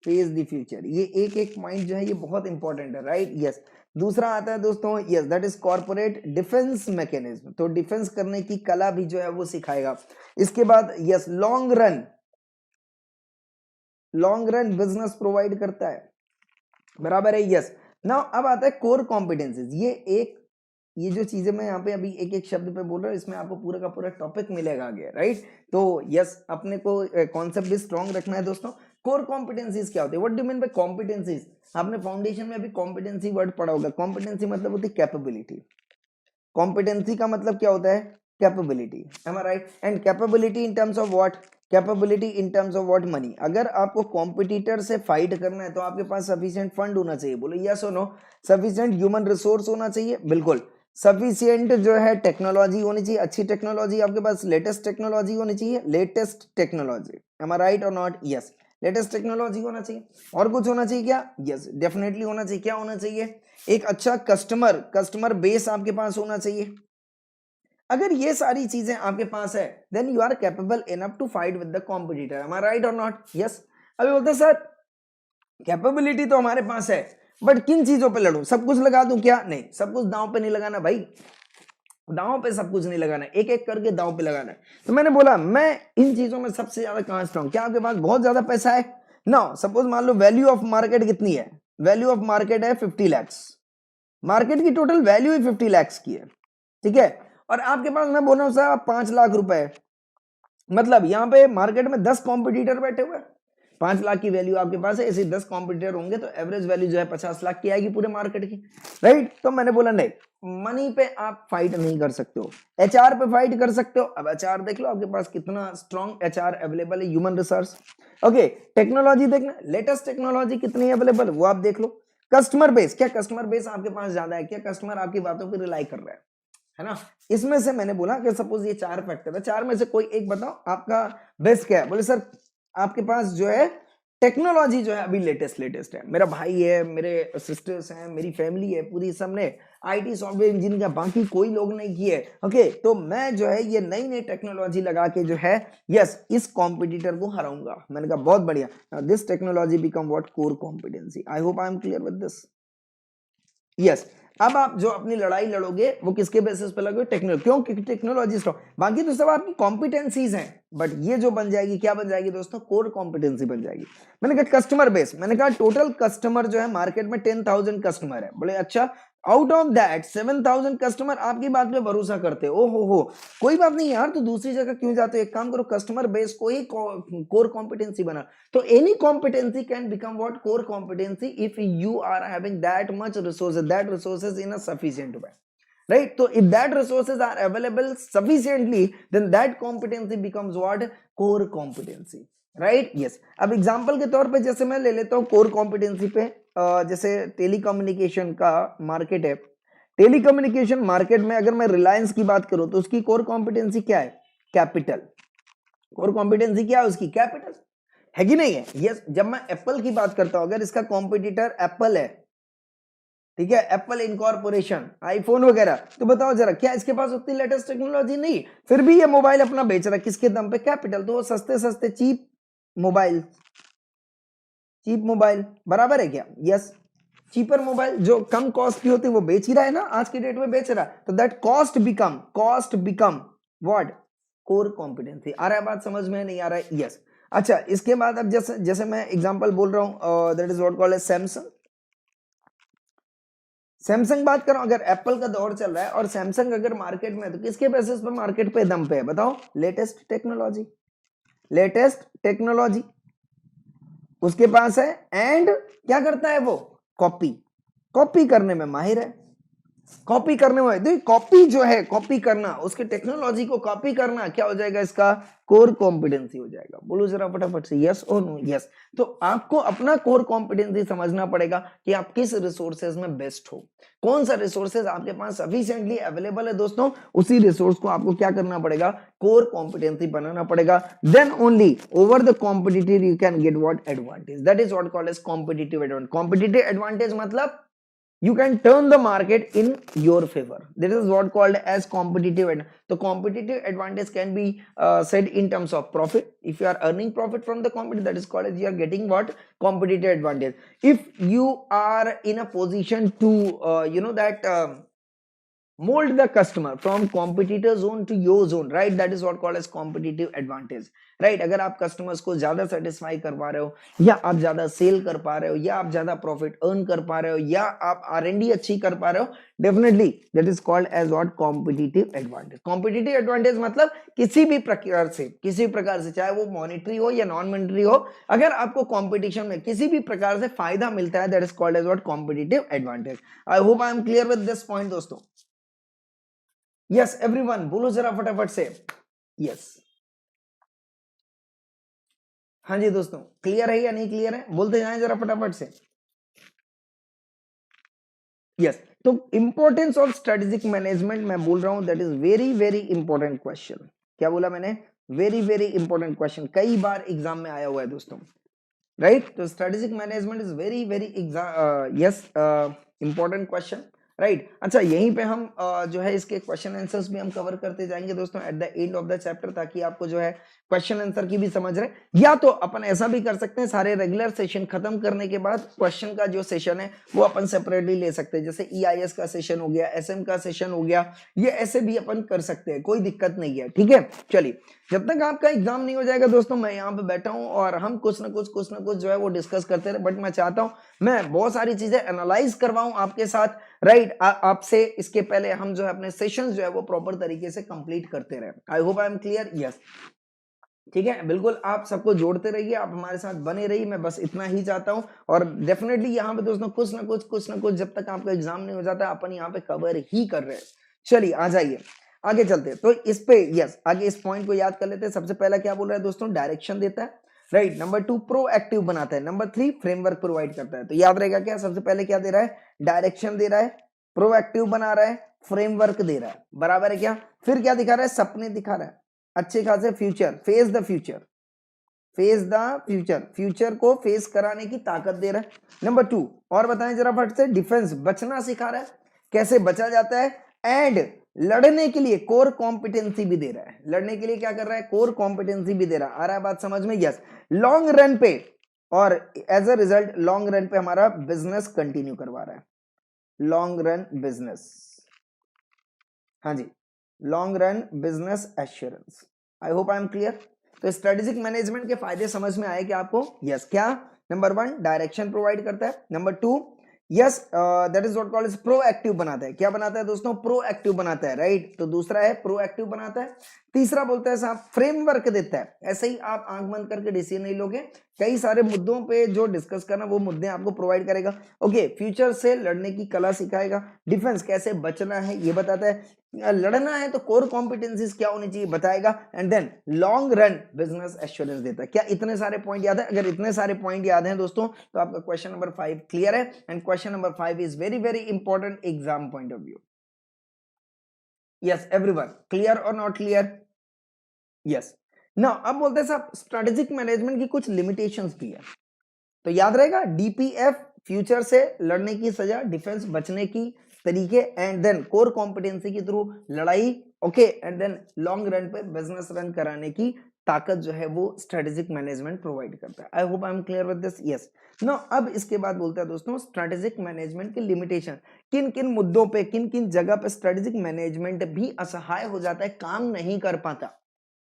face the future, ये एक एक पॉइंट जो है ये बहुत इंपॉर्टेंट है, राइट। यस। दूसरा आता है दोस्तों, yes, that is corporate defence mechanism. तो डिफेंस करने की कला भी जो है वो सिखाएगा। इसके बाद yes, long run business provide करता है, बराबर है। यस। नाउ अब आता है कोर कॉम्पिटेंसीज। ये जो चीजें मैं यहाँ पे अभी एक एक शब्द पे बोल रहा हूँ, इसमें आपको पूरा का पूरा टॉपिक मिलेगा आगे, राइट। तो यस, अपने को कॉन्सेप्ट भी स्ट्रॉन्ग रखना है दोस्तों। कोर कॉम्पिटेंसीज क्या होती है? What do you mean by competencies? आपने फाउंडेशन में अभी कॉम्पिटेंसी वर्ड पढ़ा होगा। कॉम्पिटेंसी मतलब होती है कैपेबिलिटी। कॉम्पिटेंसी का मतलब क्या होता है? Capability, am I right? And capability in terms of what? Capability in terms of what? Money. अगर आपको कॉम्पिटिटर से फाइट करना है तो आपके पास सफिशिएंट फंड होना चाहिए। बोलो यस और नो? सफिशिएंट ह्यूमन रिसोर्स होना चाहिए, बिल्कुल। सफिशिएंट जो है टेक्नोलॉजी होनी चाहिए, अच्छी टेक्नोलॉजी आपके पास, लेटेस्ट टेक्नोलॉजी होनी चाहिए, latest technology, M I right और नॉट? यस, लेटेस्ट टेक्नोलॉजी होना चाहिए। और कुछ होना चाहिए क्या? यस, डेफिनेटली होना चाहिए। क्या होना चाहिए? एक अच्छा कस्टमर बेस आपके पास होना चाहिए। अगर ये सारी चीजें आपके पास है then you are capable enough to fight with the competitor, am I right और नॉट? यस। अभी बोलते सर कैपेबिलिटी तो हमारे पास है बट किन चीजों पे लड़ूं? सब कुछ लगा दूं क्या? नहीं, सब कुछ दांव पे नहीं लगाना भाई, दांव पे सब कुछ नहीं लगाना, एक एक करके दांव पे लगाना है। तो मैंने बोला मैं इन चीजों में सबसे ज्यादा कहां स्ट्रॉन्ग? क्या आपके पास बहुत ज्यादा पैसा है? नो, सपोज मान लो वैल्यू ऑफ मार्केट कितनी है? वैल्यू ऑफ मार्केट है 50 लाख। मार्केट की टोटल वैल्यू ही 50 लाख की है, ठीक है। और आपके पास मैं बोल रहा हूं साहब 5 लाख रुपए, मतलब यहाँ पे मार्केट में 10 कॉम्पिटिटर बैठे हुए, 5 लाख की वैल्यू आपके पास है, ऐसे 10 कॉम्पिटिटर होंगे तो एवरेज वैल्यू जो है 50 लाख की आएगी पूरे मार्केट की, राइट। तो मैंने बोला नहीं, मनी पे आप फाइट नहीं कर सकते हो, एचआर पे फाइट कर सकते हो। अब एचआर देख लो आपके पास कितना स्ट्रॉन्ग एचआर अवेलेबल है, ह्यूमन रिसोर्स। ओके, टेक्नोलॉजी देखना, लेटेस्ट टेक्नोलॉजी कितनी अवेलेबल वो आप देख लो। कस्टमर बेस, क्या कस्टमर बेस आपके पास ज्यादा है? क्या कस्टमर आपकी बातों पर रिलाई कर रहा है ना? इसमें से मैंने बोला कि सपोज ये 4 फैक्टर है, 4 में से कोई एक बताओ आपका बेस्ट क्या है? बोले सर आपके पास जो है टेक्नोलॉजी जो है अभी लेटेस्ट है, मेरा भाई है, मेरे सिस्टर्स हैं, मेरी फैमिली है पूरी, सबने आईटी सॉफ्टवेयर इंजीनियरिंग का, बाकी कोई लोग नहीं किए। ओके, तो मैं जो है ये नई नई टेक्नोलॉजी लगा के जो है यस इस कॉम्पिटिटर को हराऊंगा। मैंने कहा बहुत बढ़िया, this technology become what? Core competency. I hope I am clear with this. Yes, अब आप जो अपनी लड़ाई लड़ोगे वो किसके बेसिस पे लड़ोगे? टेक्नोलॉजी। क्यों? क्योंकि टेक्नोलॉजी स्ट्रॉन्ग, बाकी तो सब आपकी कॉम्पिटेंसीज हैं, बट ये जो बन जाएगी, क्या बन जाएगी दोस्तों? कोर कॉम्पिटेंसी बन जाएगी। मैंने कहा कस्टमर बेस, मैंने कहा टोटल कस्टमर जो है मार्केट में 10,000 कस्टमर है। बोले अच्छा, आउट ऑफ दैट 7,000 कस्टमर आपकी बात पे भरोसा करते हो, हो कोई बात नहीं यार, तो दूसरी जगह क्यों जाते हो? एक काम करो, कस्टमर बेस को ही कोर कॉम्पिटेंसी बना। तो any competency can become what? Core competency if you are having that much resources, that resources in a sufficient way, right? So if that resources are available sufficiently, then that competency becomes what? Core competency, right? Yes. अब example के तौर पे जैसे मैं ले लेता हूँ core competency पे, जैसे टेलीकम्युनिकेशन का मार्केट है। टेलीकम्युनिकेशन मार्केट में अगर मैं रिलायंस की बात करूं तो उसकी कोर कॉम्पिटेंसी क्या है? कैपिटल। कोर कॉम्पिटेंसी क्या है उसकी? कैपिटल, है कि नहीं है? यस। जब मैं एप्पल की बात करता हूं, अगर इसका कॉम्पिटिटर एप्पल है, ठीक है, एप्पल इनकॉर्पोरेशन, आईफोन वगैरह, तो बताओ जरा, क्या इसके पास उतनी लेटेस्ट टेक्नोलॉजी? नहीं, फिर भी ये मोबाइल अपना बेच रहा है, किसके दम पे? कैपिटल। तो वो सस्ते सस्ते चीप मोबाइल, चीप मोबाइल, बराबर है क्या? यस। चीपर मोबाइल जो कम कॉस्ट की होती है वो बेच ही रहा है ना, आज की डेट में बेच रहा है। तो that cost become what? Core competency. आ रहा है बात समझ में? नहीं आ रहा है? यस। अच्छा, इसके बाद अब जैसे जैसे मैं एग्जांपल बोल रहा हूं, that is what called as Samsung. Samsung बात करो, अगर एप्पल का दौर चल रहा है और सैमसंग अगर मार्केट में है, तो किसके बेसिस पे मार्केट पे दम पे है? बताओ। लेटेस्ट टेक्नोलॉजी, लेटेस्ट टेक्नोलॉजी उसके पास है। एंड क्या करता है वो? कॉपी, कॉपी करने में माहिर है। कॉपी करने में, देखिए कॉपी जो है, कॉपी करना, उसके टेक्नोलॉजी को कॉपी करना क्या हो जाएगा? इसका कोर कॉम्पिटेंसी हो जाएगा। बोलो जरा फटाफट से, यस और नो? यस। तो आपको अपना कोर कॉम्पिटेंसी समझना पड़ेगा कि आप किस रिसोर्सेज में बेस्ट हो, कौन सा रिसोर्सेज आपके पास सफिशिएंटली अवेलेबल है। दोस्तों, उसी रिसोर्स को आपको क्या करना पड़ेगा? कोर कॉम्पिटेंसी बनाना पड़ेगा। Then only over the competitive you can get what? Advantage. That is what called as competitive advantage. Competitive advantage मतलब you can turn the market in your favor. This is what called as competitive advantage. So competitive advantage can be said in terms of profit. If you are earning profit from the competition, that is called as you are getting what? Competitive advantage. If you are in a position to that mold the customer from competitor zone to your zone, right? That is what called as competitive advantage, right? अगर आप customers को ज्यादा satisfy करवा रहे हो, या आप ज्यादा सेल कर पा रहे हो, या आप ज्यादा प्रॉफिट अर्न कर पा रहे हो, या आप R&D अच्छी कर पा रहे हो, definitely that is called as what? Competitive advantage. Competitive advantage मतलब किसी भी प्रकार से चाहे वो मॉनिटरी हो या नॉन मॉनिटरी हो, अगर आपको कॉम्पिटिशन में किसी भी प्रकार से फायदा मिलता है, that is called as what? Competitive advantage. I hope I am clear with this point दोस्तों। यस एवरीवन, बोलो जरा फटाफट से, यस। हाँ जी दोस्तों, क्लियर है या नहीं क्लियर है? बोलते जाएं जरा फटाफट से, यस। तो इंपॉर्टेंस ऑफ स्ट्रेटेजिक मैनेजमेंट मैं बोल रहा हूं, that is very very important question. क्या बोला मैंने? वेरी वेरी इंपॉर्टेंट क्वेश्चन, कई बार एग्जाम में आया हुआ है दोस्तों, राइट? तो strategic management is very very yes important question, right? अच्छा, यहीं पे हम जो है इसके क्वेश्चन आंसर्स भी हम कवर करते जाएंगे दोस्तों at the end of the chapter, ताकि आपको जो है क्वेश्चन आंसर की भी समझ रहे। या तो अपन ऐसा भी कर सकते हैं, सारे रेगुलर सेशन खत्म करने के बाद क्वेश्चन का जो सेशन है वो अपन सेपरेटली ले सकते हैं, जैसे EIS का सेशन हो गया, SM का सेशन हो गया, ये ऐसे भी अपन कर सकते हैं, कोई दिक्कत नहीं है, ठीक है? चलिए, जब तक आपका एग्जाम नहीं हो जाएगा दोस्तों, मैं यहाँ पे बैठा हूँ और हम कुछ ना कुछ जो है वो डिस्कस करते रहे। बट मैं चाहता हूँ मैं बहुत सारी चीजें एनालाइज करवाऊं आपके साथ, राइट? आपसे इसके पहले हम जो है अपने सेशंस जो है वो प्रॉपर तरीके से कंप्लीट करते रहे। आई hope I am clear, yes. ठीक है, बिल्कुल आप सबको जोड़ते रहिए, आप हमारे साथ बने रहिए, मैं बस इतना ही चाहता हूं। और डेफिनेटली यहाँ पे दोस्तों कुछ ना कुछ जब तक आपका एग्जाम नहीं हो जाता अपन यहाँ पे कवर ही कर रहे हैं। चलिए आ जाइए, आगे चलते हैं। तो इस पे यस, आगे इस पॉइंट को याद कर लेते हैं। सबसे पहला क्या बोल रहा है दोस्तों? डायरेक्शन देता है, राइट? नंबर 2 प्रोएक्टिव बनाता है, नंबर 3 फ्रेमवर्क प्रोवाइड करता है। तो याद रहेगा क्या? सबसे पहले क्या दे रहा है? डायरेक्शन दे रहा है, प्रोएक्टिव बना रहा है, फ्रेमवर्क दे रहा है, बराबर है क्या? फिर क्या दिखा रहा है? सपने दिखा रहा है, अच्छे खासे future, face the future, face the future, future को फेस कराने की ताकत दे रहा है। नंबर 2 और बताएं जरा फट से, डिफेंस, बचना सिखा रहा है, कैसे बचा जाता है। एंड लड़ने के लिए कोर कॉम्पिटेंसी भी दे रहा है, लड़ने के लिए क्या कर रहा है? कोर कॉम्पिटेंसी भी दे रहा है। आ रहा है बात समझ में? यस। लॉन्ग रन पे, और as a result long run पे हमारा बिजनेस कंटिन्यू करवा रहा है, लॉन्ग रन बिजनेस, हाँ जी, long run business assurance. I hope I am clear. तो स्ट्रेटेजिक मैनेजमेंट के फायदे समझ में आए क्या आपको? यस। क्या? नंबर 1 डायरेक्शन प्रोवाइड करता है, number 2 yes, that is what called is proactive बनाता है। क्या बनाता है दोस्तों? प्रोएक्टिव बनाता है, राइट। तो दूसरा है प्रोएक्टिव बनाता है। तीसरा बोलता है साहब फ्रेमवर्क देता है। ऐसे ही आप आंख बंद करके डिसीजन नहीं लोगे, कई सारे मुद्दों पे जो डिस्कस करना वो मुद्दे आपको प्रोवाइड करेगा। ओके, फ्यूचर से लड़ने की कला सिखाएगा, डिफेंस कैसे बचना है ये बताता है, लड़ना है तो कोर कॉम्पिटेंसीज क्या होनी चाहिए बताएगा, and then long run business assurance देता है। क्या इतने सारे पॉइंट याद है? अगर इतने सारे पॉइंट याद हैं दोस्तों तो आपका क्वेश्चन नंबर 5 क्लियर है। And question number 5 is very very important exam point of view. Yes everyone, clear और नॉट क्लियर? यस। नाउ अब बोलते हैं साहब स्ट्रेटेजिक मैनेजमेंट की कुछ लिमिटेशंस भी है, तो याद रहेगा डीपीएफ फ्यूचर से लड़ने की सजा, डिफेंस बचने की तरीके, एंड देन कोर कॉम्पिटेंसी के थ्रू लड़ाई, okay, and then long run पे बिजनेस रन कराने की ताकत जो है वो स्ट्रेटेजिक मैनेजमेंट प्रोवाइड करता है। I hope I am clear with this. Yes. No अब इसके बाद बोलता है दोस्तों स्ट्रेटेजिक मैनेजमेंट की लिमिटेशन, किन किन मुद्दों पे, किन किन जगह पे स्ट्रेटेजिक मैनेजमेंट भी असहाय हो जाता है, काम नहीं कर पाता,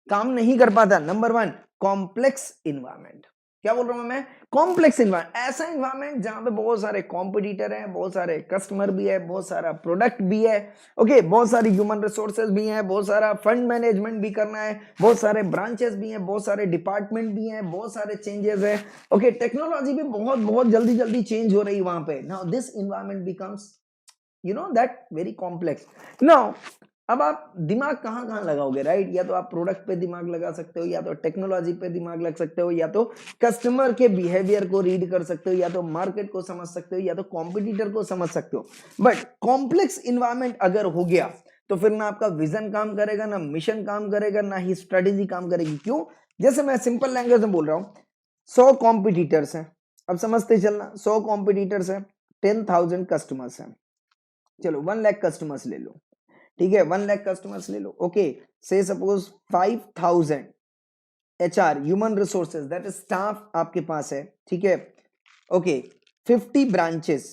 काम नहीं कर पाता। Number 1, complex environment. क्या बोल रहा हूं मैं? कॉम्प्लेक्स इन्वायरमेंट, ऐसा इन्वायरमेंट जहां पे बहुत सारे कॉम्पिटिटर हैं, बहुत सारे कस्टमर भी है, बहुत सारा प्रोडक्ट भी है, ओके, बहुत सारी ह्यूमन रिसोर्सेज भी हैं, बहुत सारा फंड मैनेजमेंट भी करना है, बहुत सारे ब्रांचेस भी हैं, बहुत सारे डिपार्टमेंट भी हैं, बहुत सारे चेंजेस है, ओके, टेक्नोलॉजी भी बहुत बहुत जल्दी जल्दी चेंज हो रही है वहां पे। Now this environment becomes that very complex. Now अब आप दिमाग कहां कहां लगाओगे, राइट? या तो आप प्रोडक्ट पे दिमाग लगा सकते हो, या तो टेक्नोलॉजी पे दिमाग लग सकते हो, या तो कस्टमर के बिहेवियर को रीड कर सकते हो, या तो मार्केट को समझ सकते हो, या तो कॉम्पिटिटर को समझ सकते हो। बट कॉम्प्लेक्स इन्वायरमेंट अगर हो गया तो फिर ना आपका विजन काम करेगा, ना मिशन काम करेगा, ना ही स्ट्रेटेजी काम करेगी। क्यों? जैसे मैं सिंपल लैंग्वेज में बोल रहा हूं, 100 कॉम्पिटिटर्स हैं, अब समझते चलना, 100 कॉम्पिटिटर्स हैं, 10,000 कस्टमर्स हैं, चलो 1 लाख कस्टमर्स ले लो, ठीक है, 1 लाख कस्टमर्स ले लो, ओके, से suppose 5,000 HR human resources that is staff आपके पास है, ठीक है, ओके, 50 ब्रांचेस,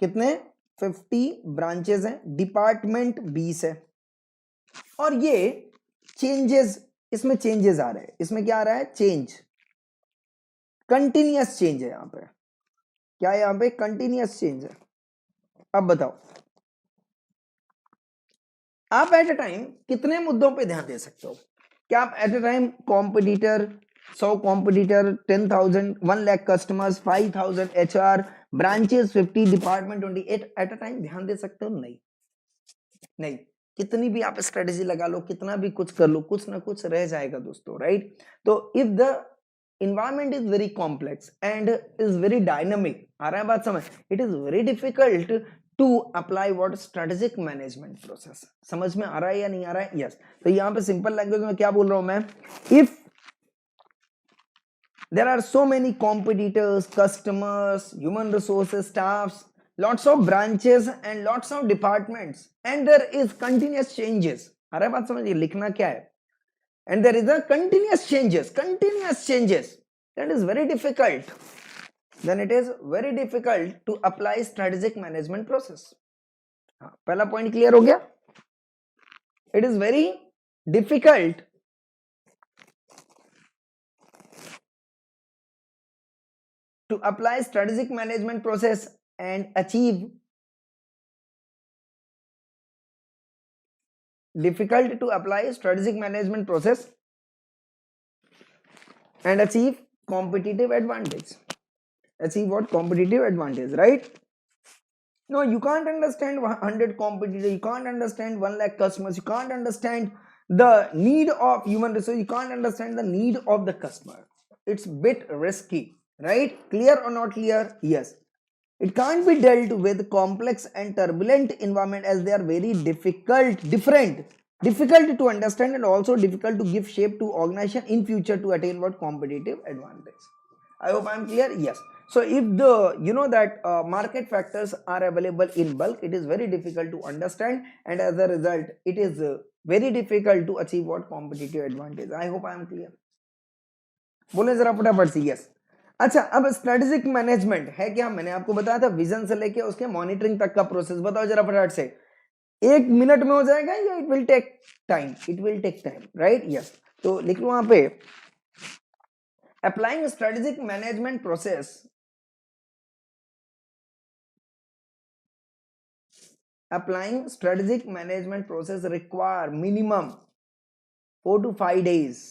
कितने? 50 ब्रांचेस हैं, डिपार्टमेंट 20 है, और ये चेंजेस, इसमें चेंजेस आ रहे हैं, इसमें क्या आ रहा है? चेंज, कंटिन्यूअस चेंज है यहां पे। क्या है यहां पे? कंटिन्यूअस चेंज है। अब बताओ आप एट अ टाइम कितने मुद्दों पे ध्यान दे सकते हो? क्या आप at a time competitor, 100 competitor, 10,000, 1 lakh customers, 5,000 HR branches, 50 department, 28 at a time ध्यान दे सकते हो? नहीं, नहीं। कितनी भी आप स्ट्रेटेजी लगा लो, कितना भी कुछ कर लो, कुछ ना कुछ रह जाएगा दोस्तों, राइट? तो if the environment is very complex and is very dynamic, आ रहा है बात समझ? It is very difficult to apply what strategic management process। समझ में आ रहा है या नहीं आ रहा है? यस। तो यहाँ पे सिंपल लैंग्वेज में क्या बोल रहा हूं मैं? If there are so many competitors, customers, human resources, staffs, lots of branches and lots of departments, and there is continuous changes। आ रहा है बात समझिए? लिखना क्या है? And there is a continuous changes, that is very difficult, then it is very difficult to apply strategic management process। हाँ, पहला पॉइंट क्लियर हो गया? It is very difficult to apply strategic management process and achieve, difficult to apply strategic management process and achieve competitive advantage, achieve what? Competitive advantage, right? No, you can't understand 100 competitors, you can't understand 1 lakh customers, you can't understand the need of human resource, you can't understand the need of the customer. It's bit risky, right? Clear or not clear? Yes. It can't be dealt with complex and turbulent environment as they are very difficult to understand and also difficult to give shape to organization in future to attain what? Competitive advantage. I hope I am clear. Yes. So if the that market factors are available in bulk, it is very difficult to understand, and as a result it is very difficult to achieve what? Competitive advantage। I hope I am clear। बोले जरा फटाफट से। Yes. अच्छा, अब strategic management है क्या? मैंने आपको बताया था विजन से लेके उसके मॉनिटरिंग तक का प्रोसेस। बताओ जरा फटाफट से, 1 मिनट में हो जाएगा या it will take time? It will take time, right? Yes. तो लिख लो वहां पे, applying strategic management process applying strategic management process require minimum 4 to 5 days.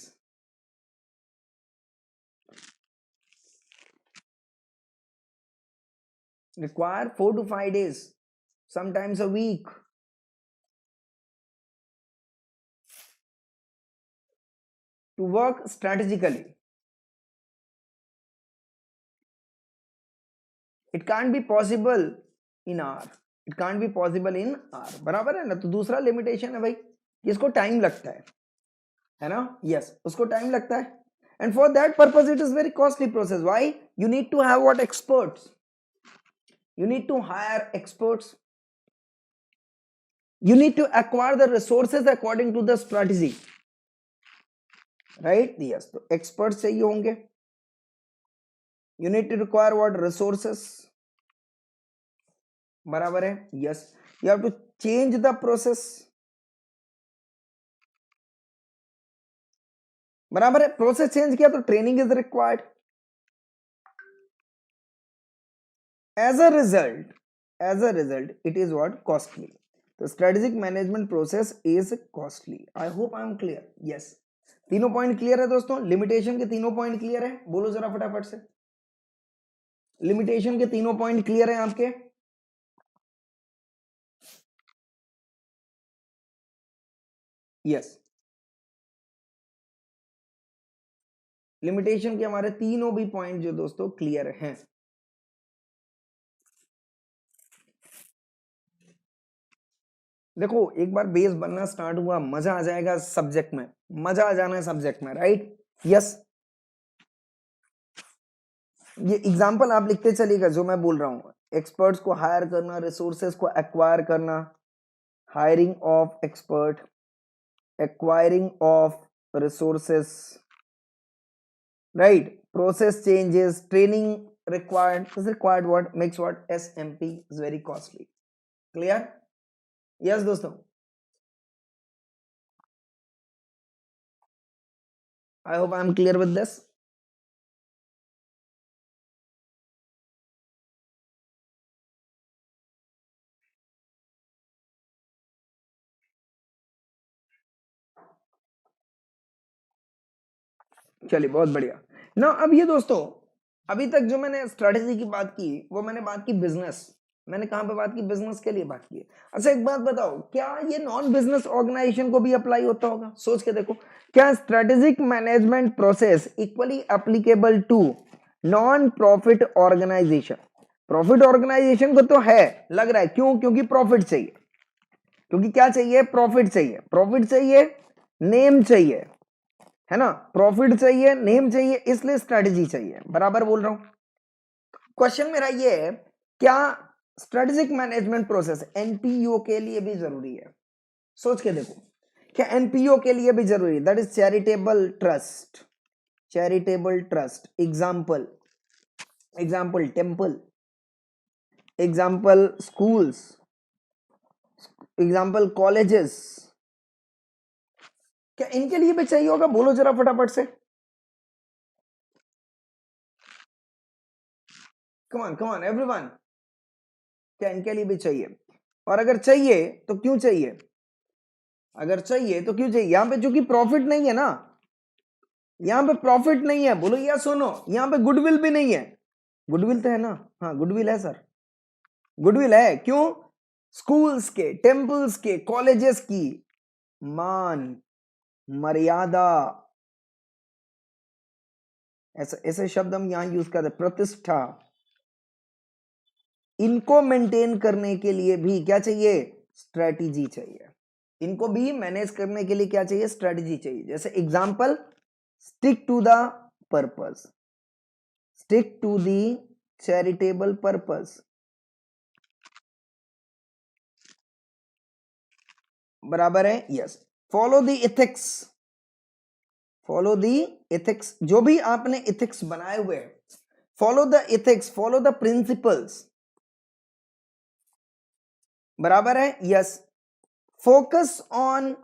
Require 4 to 5 days, sometimes a week. To work strategically. It can't be possible in hour. It can't be possible in hour. बराबर है ना? तो दूसरा limitation है भाई, इसको time लगता है ना? यस, उसको टाइम लगता है. And for that purpose, it is very costly process. Why? You need to have what? Experts. You need to hire experts. You need to acquire the resources according to the strategy. Right? Yes. तो experts चाहिए होंगे. You need to require what? Resources. बराबर है? Yes. You have to change the process. बराबर है? Process change किया तो training is required. As a result it is what? Costly. तो strategic management process is costly. I hope I am clear. Yes, तीनों point clear है दोस्तों? Limitation के तीनों पॉइंट क्लियर है? बोलो जरा फटाफट से. लिमिटेशन के तीनों पॉइंट क्लियर है आपके? यस, लिमिटेशन के हमारे तीनों भी पॉइंट जो दोस्तों क्लियर हैं. देखो, एक बार बेस बनना स्टार्ट हुआ, मजा आ जाएगा सब्जेक्ट में, मजा आ जाना है सब्जेक्ट में. राइट? यस. ये एग्जाम्पल आप लिखते चलिएगा जो मैं बोल रहा हूं. एक्सपर्ट्स को हायर करना, रिसोर्सेज को एक्वायर करना, hiring of expert, acquiring of resources, right? Process changes, training required is required what makes what SMP is very costly. Clear? Yes दोस्तों, I hope I am clear with this. चलिए, बहुत बढ़िया ना. अब ये दोस्तों, अभी तक जो मैंने स्ट्रेटेजी की बात की, वो मैंने बात की बिजनेस. मैंने कहां पे बात की? बिजनेस के लिए बात की. अच्छा, एक बात बताओ, क्या ये नॉन बिजनेस ऑर्गेनाइजेशन को भी अप्लाई होता होगा? सोच के देखो, क्या strategic management process equally applicable to non profit organisation? Profit organisation को तो है, लग रहा है. क्यों? क्योंकि प्रॉफिट चाहिए. क्योंकि क्या चाहिए? प्रॉफिट चाहिए. प्रॉफिट चाहिए, नेम चाहिए, है ना? प्रॉफिट चाहिए, नेम चाहिए, इसलिए स्ट्रेटेजी चाहिए. बराबर बोल रहा हूं? क्वेश्चन मेरा ये है, क्या स्ट्रेटेजिक मैनेजमेंट प्रोसेस एनपीओ के लिए भी जरूरी है? सोच के देखो, क्या एनपीओ के लिए भी जरूरी है? That is charitable trust. Charitable trust. Example temple, example schools, example colleges. क्या इनके लिए भी चाहिए होगा? बोलो जरा फटाफट से. कम ऑन एवरीवन, क्या इनके लिए भी चाहिए? और अगर चाहिए तो क्यों चाहिए? अगर चाहिए तो क्यों चाहिए? यहां पे चूंकि प्रॉफिट नहीं है ना, यहां पे प्रॉफिट नहीं है. बोलो या सुनो, यहां पे गुडविल भी नहीं है. गुडविल तो है ना? हाँ, गुडविल है सर, गुडविल है. क्यों? स्कूल्स के, टेम्पल्स के, कॉलेजेस की मान मर्यादा, ऐसे ऐसे शब्द हम यहां यूज करते हैं. प्रतिष्ठा, इनको मेंटेन करने के लिए भी क्या चाहिए? स्ट्रेटेजी चाहिए. इनको भी मैनेज करने के लिए क्या चाहिए? स्ट्रेटेजी चाहिए. जैसे example, stick to the purpose, stick to the charitable purpose. बराबर है? Yes. Follow the ethics, follow the ethics. जो भी आपने एथिक्स बनाए हुए हैं, follow the ethics, follow the principles. बराबर है? Yes. Focus on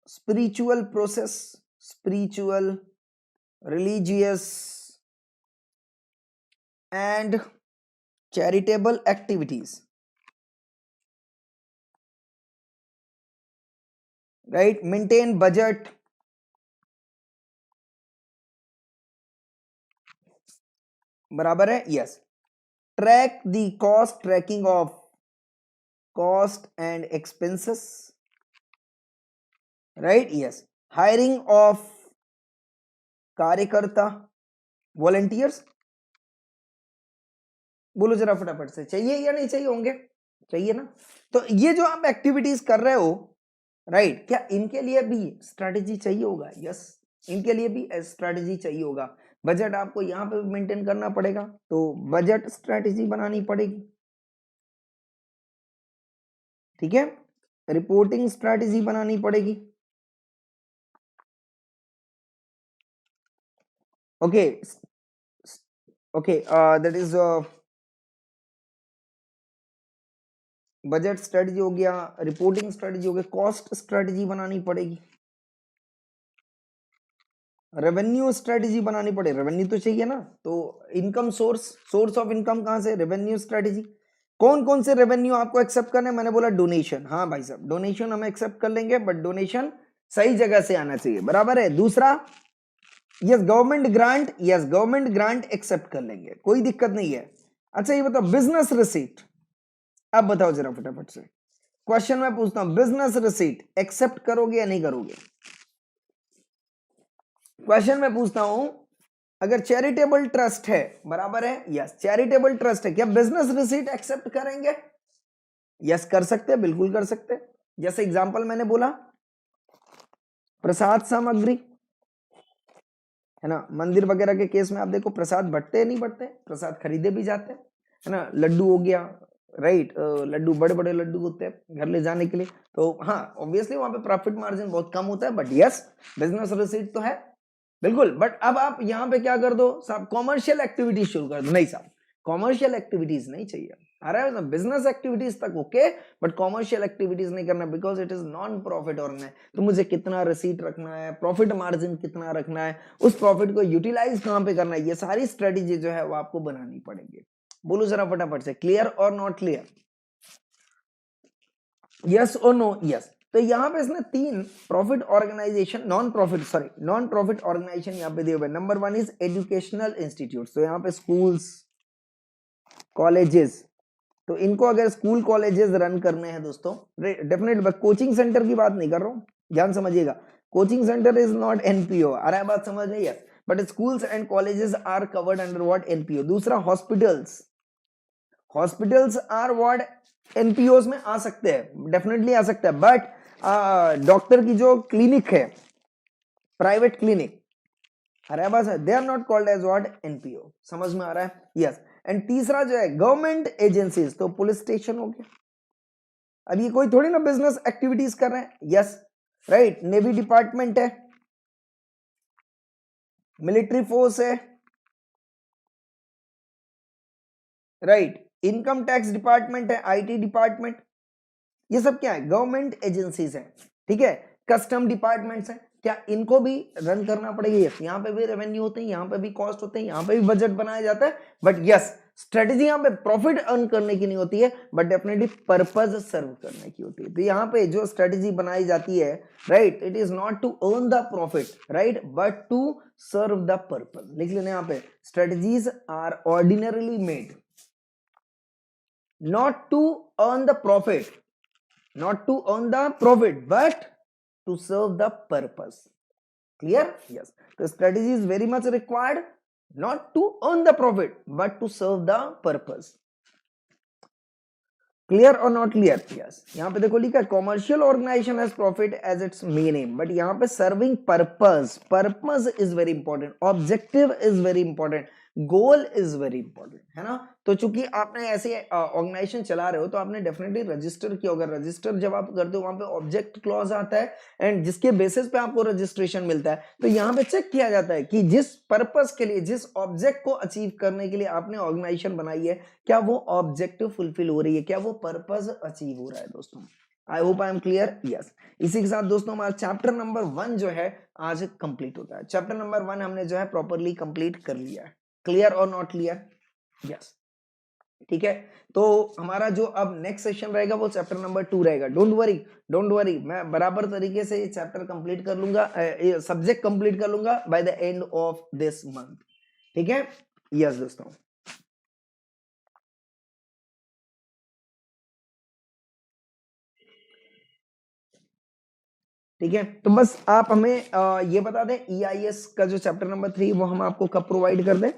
spiritual process, spiritual, religious and charitable activities. Right, maintain budget, बराबर है, yes, track the cost, tracking of cost and expenses, right, yes, hiring of कार्यकर्ता, volunteers, बोलो जरा फटाफट से, चाहिए या नहीं चाहिए होंगे, चाहिए ना। तो ये जो आप एक्टिविटीज कर रहे हो, राइट, क्या इनके लिए भी स्ट्रेटेजी चाहिए होगा, यस, इनके लिए भी स्ट्रेटेजी चाहिए होगा। बजट आपको यहाँ पे मेंटेन करना पड़ेगा, तो बजट स्ट्रेटेजी बनानी पड़ेगी, ठीक है, रिपोर्टिंग स्ट्रेटेजी बनानी पड़ेगी, okay, okay, that is budget strategy हो गया, रिपोर्टिंग स्ट्रेटजी हो गया, कॉस्ट स्ट्रेटजी बनानी पड़ेगी, रेवेन्यू स्ट्रेटजी बनानी पड़े, रेवेन्यू तो चाहिए ना, तो income source, source of income कहां से, रेवेन्यू स्ट्रेटजी, कौन कौन से रेवेन्यू आपको एक्सेप्ट करने, मैंने बोला डोनेशन, हाँ भाई साहब डोनेशन हम एक्सेप्ट कर लेंगे, बट डोनेशन सही जगह से आना चाहिए, बराबर है। दूसरा, yes government grant, yes government grant accept कर लेंगे, कोई दिक्कत नहीं है। अच्छा ये बताओ बिजनेस रिसीट, अब बताओ जरा फटाफट से, क्वेश्चन मैं पूछता हूं, बिजनेस रिसीट एक्सेप्ट करोगे या नहीं करोगे, क्वेश्चन मैं पूछता हूं, अगर चैरिटेबल ट्रस्ट है, बराबर है, यस चैरिटेबल ट्रस्ट है, क्या बिजनेस रिसीट एक्सेप्ट करेंगे, यस कर सकते हैं, बिल्कुल कर सकते हैं। जैसे एग्जांपल मैंने बोला, प्रसाद सामग्री, है ना, मंदिर वगैरह के केस में आप देखो प्रसाद बंटते नहीं बंटते, प्रसाद खरीदे भी जाते हैं, है ना, लड्डू हो गया, राइट, लड्डू बड़े बड़े लड्डू होते हैं घर ले जाने के लिए, तो हाँ ऑब्वियसली वहां पे प्रॉफिट मार्जिन बहुत कम होता है, बट यस बिजनेस रिसीट तो है, बिल्कुल। बट अब आप यहाँ पे क्या कर दो साहब, कॉमर्शियल एक्टिविटीज शुरू कर दो, नहीं साहब कॉमर्शियल एक्टिविटीज नहीं चाहिए, आ रहा है, बिजनेस एक्टिविटीज तक ओके, बट कॉमर्शियल एक्टिविटीज नहीं करना, because it is non profit earn है, तो मुझे कितना रिसीट रखना है, प्रॉफिट मार्जिन कितना रखना है, उस प्रॉफिट को यूटिलाइज कहां पे करना है, ये सारी स्ट्रेटेजी जो है वो आपको बनानी पड़ेगी। बोलो जरा फटाफट से, क्लियर और नॉट क्लियर, यस और नो, यस। तो यहाँ पे इसने तीन profit organisation, non profit organisation यहाँ पे दिए हुए, number one is educational institute, तो यहाँ पे स्कूल्स कॉलेजेस, तो इनको अगर स्कूल कॉलेजेस रन करने हैं दोस्तों, डेफिनेटली कोचिंग सेंटर की बात नहीं कर रहा हूँ, ध्यान समझिएगा, coaching centre is not NPO, आ रहा है बात समझ में, yes, but schools and colleges are covered under what, NPO. दूसरा hospitals, hospitals are what, NPO में आ सकते हैं, डेफिनेटली आ सकता है, बट डॉक्टर की जो क्लिनिक है, प्राइवेट क्लिनिक, अरे बस they are not called as what, NPO, समझ में आ रहा है, यस। एंड तीसरा जो है गवर्नमेंट एजेंसीज, तो पुलिस स्टेशन हो गया, अब ये कोई थोड़ी ना बिजनेस एक्टिविटीज कर रहे हैं, यस, राइट, नेवी डिपार्टमेंट है, मिलिट्री फोर्स है, राइट, इनकम टैक्स डिपार्टमेंट है, आईटी डिपार्टमेंट, ये सब क्या है, गवर्नमेंट एजेंसीज हैं, ठीक है, कस्टम डिपार्टमेंट्स हैं, क्या इनको भी रन करना पड़ेगा, यस, यहाँ पे भी रेवेन्यू होते हैं, यहाँ पे भी कॉस्ट होते हैं, यहाँ पे भी बजट बनाया जाता है, बट यस स्ट्रेटेजी यहाँ पे प्रॉफिट अर्न करने की नहीं होती है, बट डेफिनेटली पर्पज सर्व करने की होती है। तो यहाँ पे जो स्ट्रेटेजी बनाई जाती है, right, it is not to earn the profit, right, but to serve the purpose, लिख लेना यहाँ पे, strategies are ordinarily made not to earn the profit, not to earn the profit, but to serve the purpose, clear, yes, the strategy is very much required, not to earn the profit but to serve the purpose, clear और not clear, yes. यहाँ पे देखो लिखा है commercial organisation has profit as its main aim, but यहाँ पे serving purpose, purpose is very important, objective is very important, goal is very important, है ना। तो चूंकि आपने ऐसे ऑर्गेनाइजेशन चला रहे हो तो आपने डेफिनेटली रजिस्टर किया होगा, रजिस्टर जब आप करते हो वहां पे ऑब्जेक्ट क्लॉज आता है, एंड जिसके बेसिस पे आपको रजिस्ट्रेशन मिलता है, तो यहाँ पे चेक किया जाता है कि जिस पर्पस के लिए, जिस ऑब्जेक्ट को अचीव करने के लिए आपने ऑर्गेनाइजेशन बनाई है, क्या वो ऑब्जेक्टिव फुलफिल हो रही है, क्या वो पर्पस अचीव हो रहा है दोस्तों। आई hope I am clear, yes. इसी के साथ दोस्तों हमारा चैप्टर नंबर 1 जो है आज कंप्लीट होता है, चैप्टर नंबर 1 हमने जो है प्रॉपरली कंप्लीट कर लिया है, क्लियर और नॉट क्लियर, यस। ठीक है, तो हमारा जो अब नेक्स्ट सेशन रहेगा वो चैप्टर नंबर 2 रहेगा। डोंट वरी, मैं बराबर तरीके से ये चैप्टर कंप्लीट कर लूंगा, सब्जेक्ट कंप्लीट कर लूंगा by the end of this month. ठीक है, यस दोस्तों। ठीक है, तो बस आप हमें ये बता दें EIS का जो चैप्टर नंबर 3 वो हम आपको कब प्रोवाइड कर दें।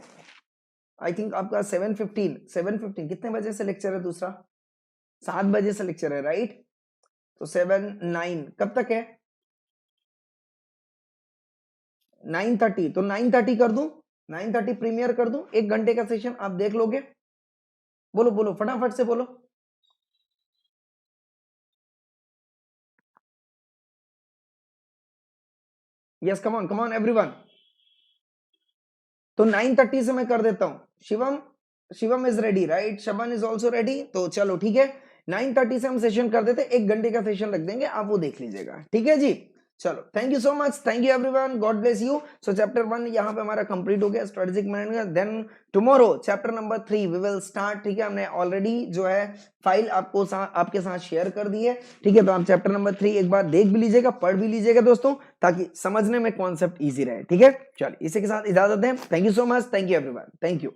आई थिंक आपका 7:15 कितने बजे से लेक्चर है दूसरा? 7 बजे से लेक्चर है, राइट? तो 7-9 कब तक है? 9:30, तो 9:30 कर दूं, 9:30 प्रीमियर कर दूं, 1 घंटे का सेशन आप देख लोगे। बोलो बोलो फटाफट से बोलो। Yes, come on everyone. तो 9:30 से मैं कर देता हूं। Shivam is ready, right? Shaban is also ready. तो चलो ठीक है, 9:30 से हम सेशन कर देते, 1 घंटे का सेशन रख देंगे, आप वो देख लीजिएगा। ठीक है जी, चलो thank you so much, thank you everyone, God bless you. So chapter 1 यहाँ पे हमारा कंप्लीट हो गया, strategic management. Then tomorrow chapter number 3 we will start. ठीक है, हमने ऑलरेडी जो है फाइल आपके साथ शेयर कर दी है। ठीक है, तो आप चैप्टर नंबर 3 एक बार देख भी लीजिएगा, पढ़ भी लीजिएगा दोस्तों, ताकि समझने में कॉन्सेप्ट इजी रहे। ठीक है, चलिए इसी के साथ इजाजत दें। Thank you so much, thank you everyone, thank you.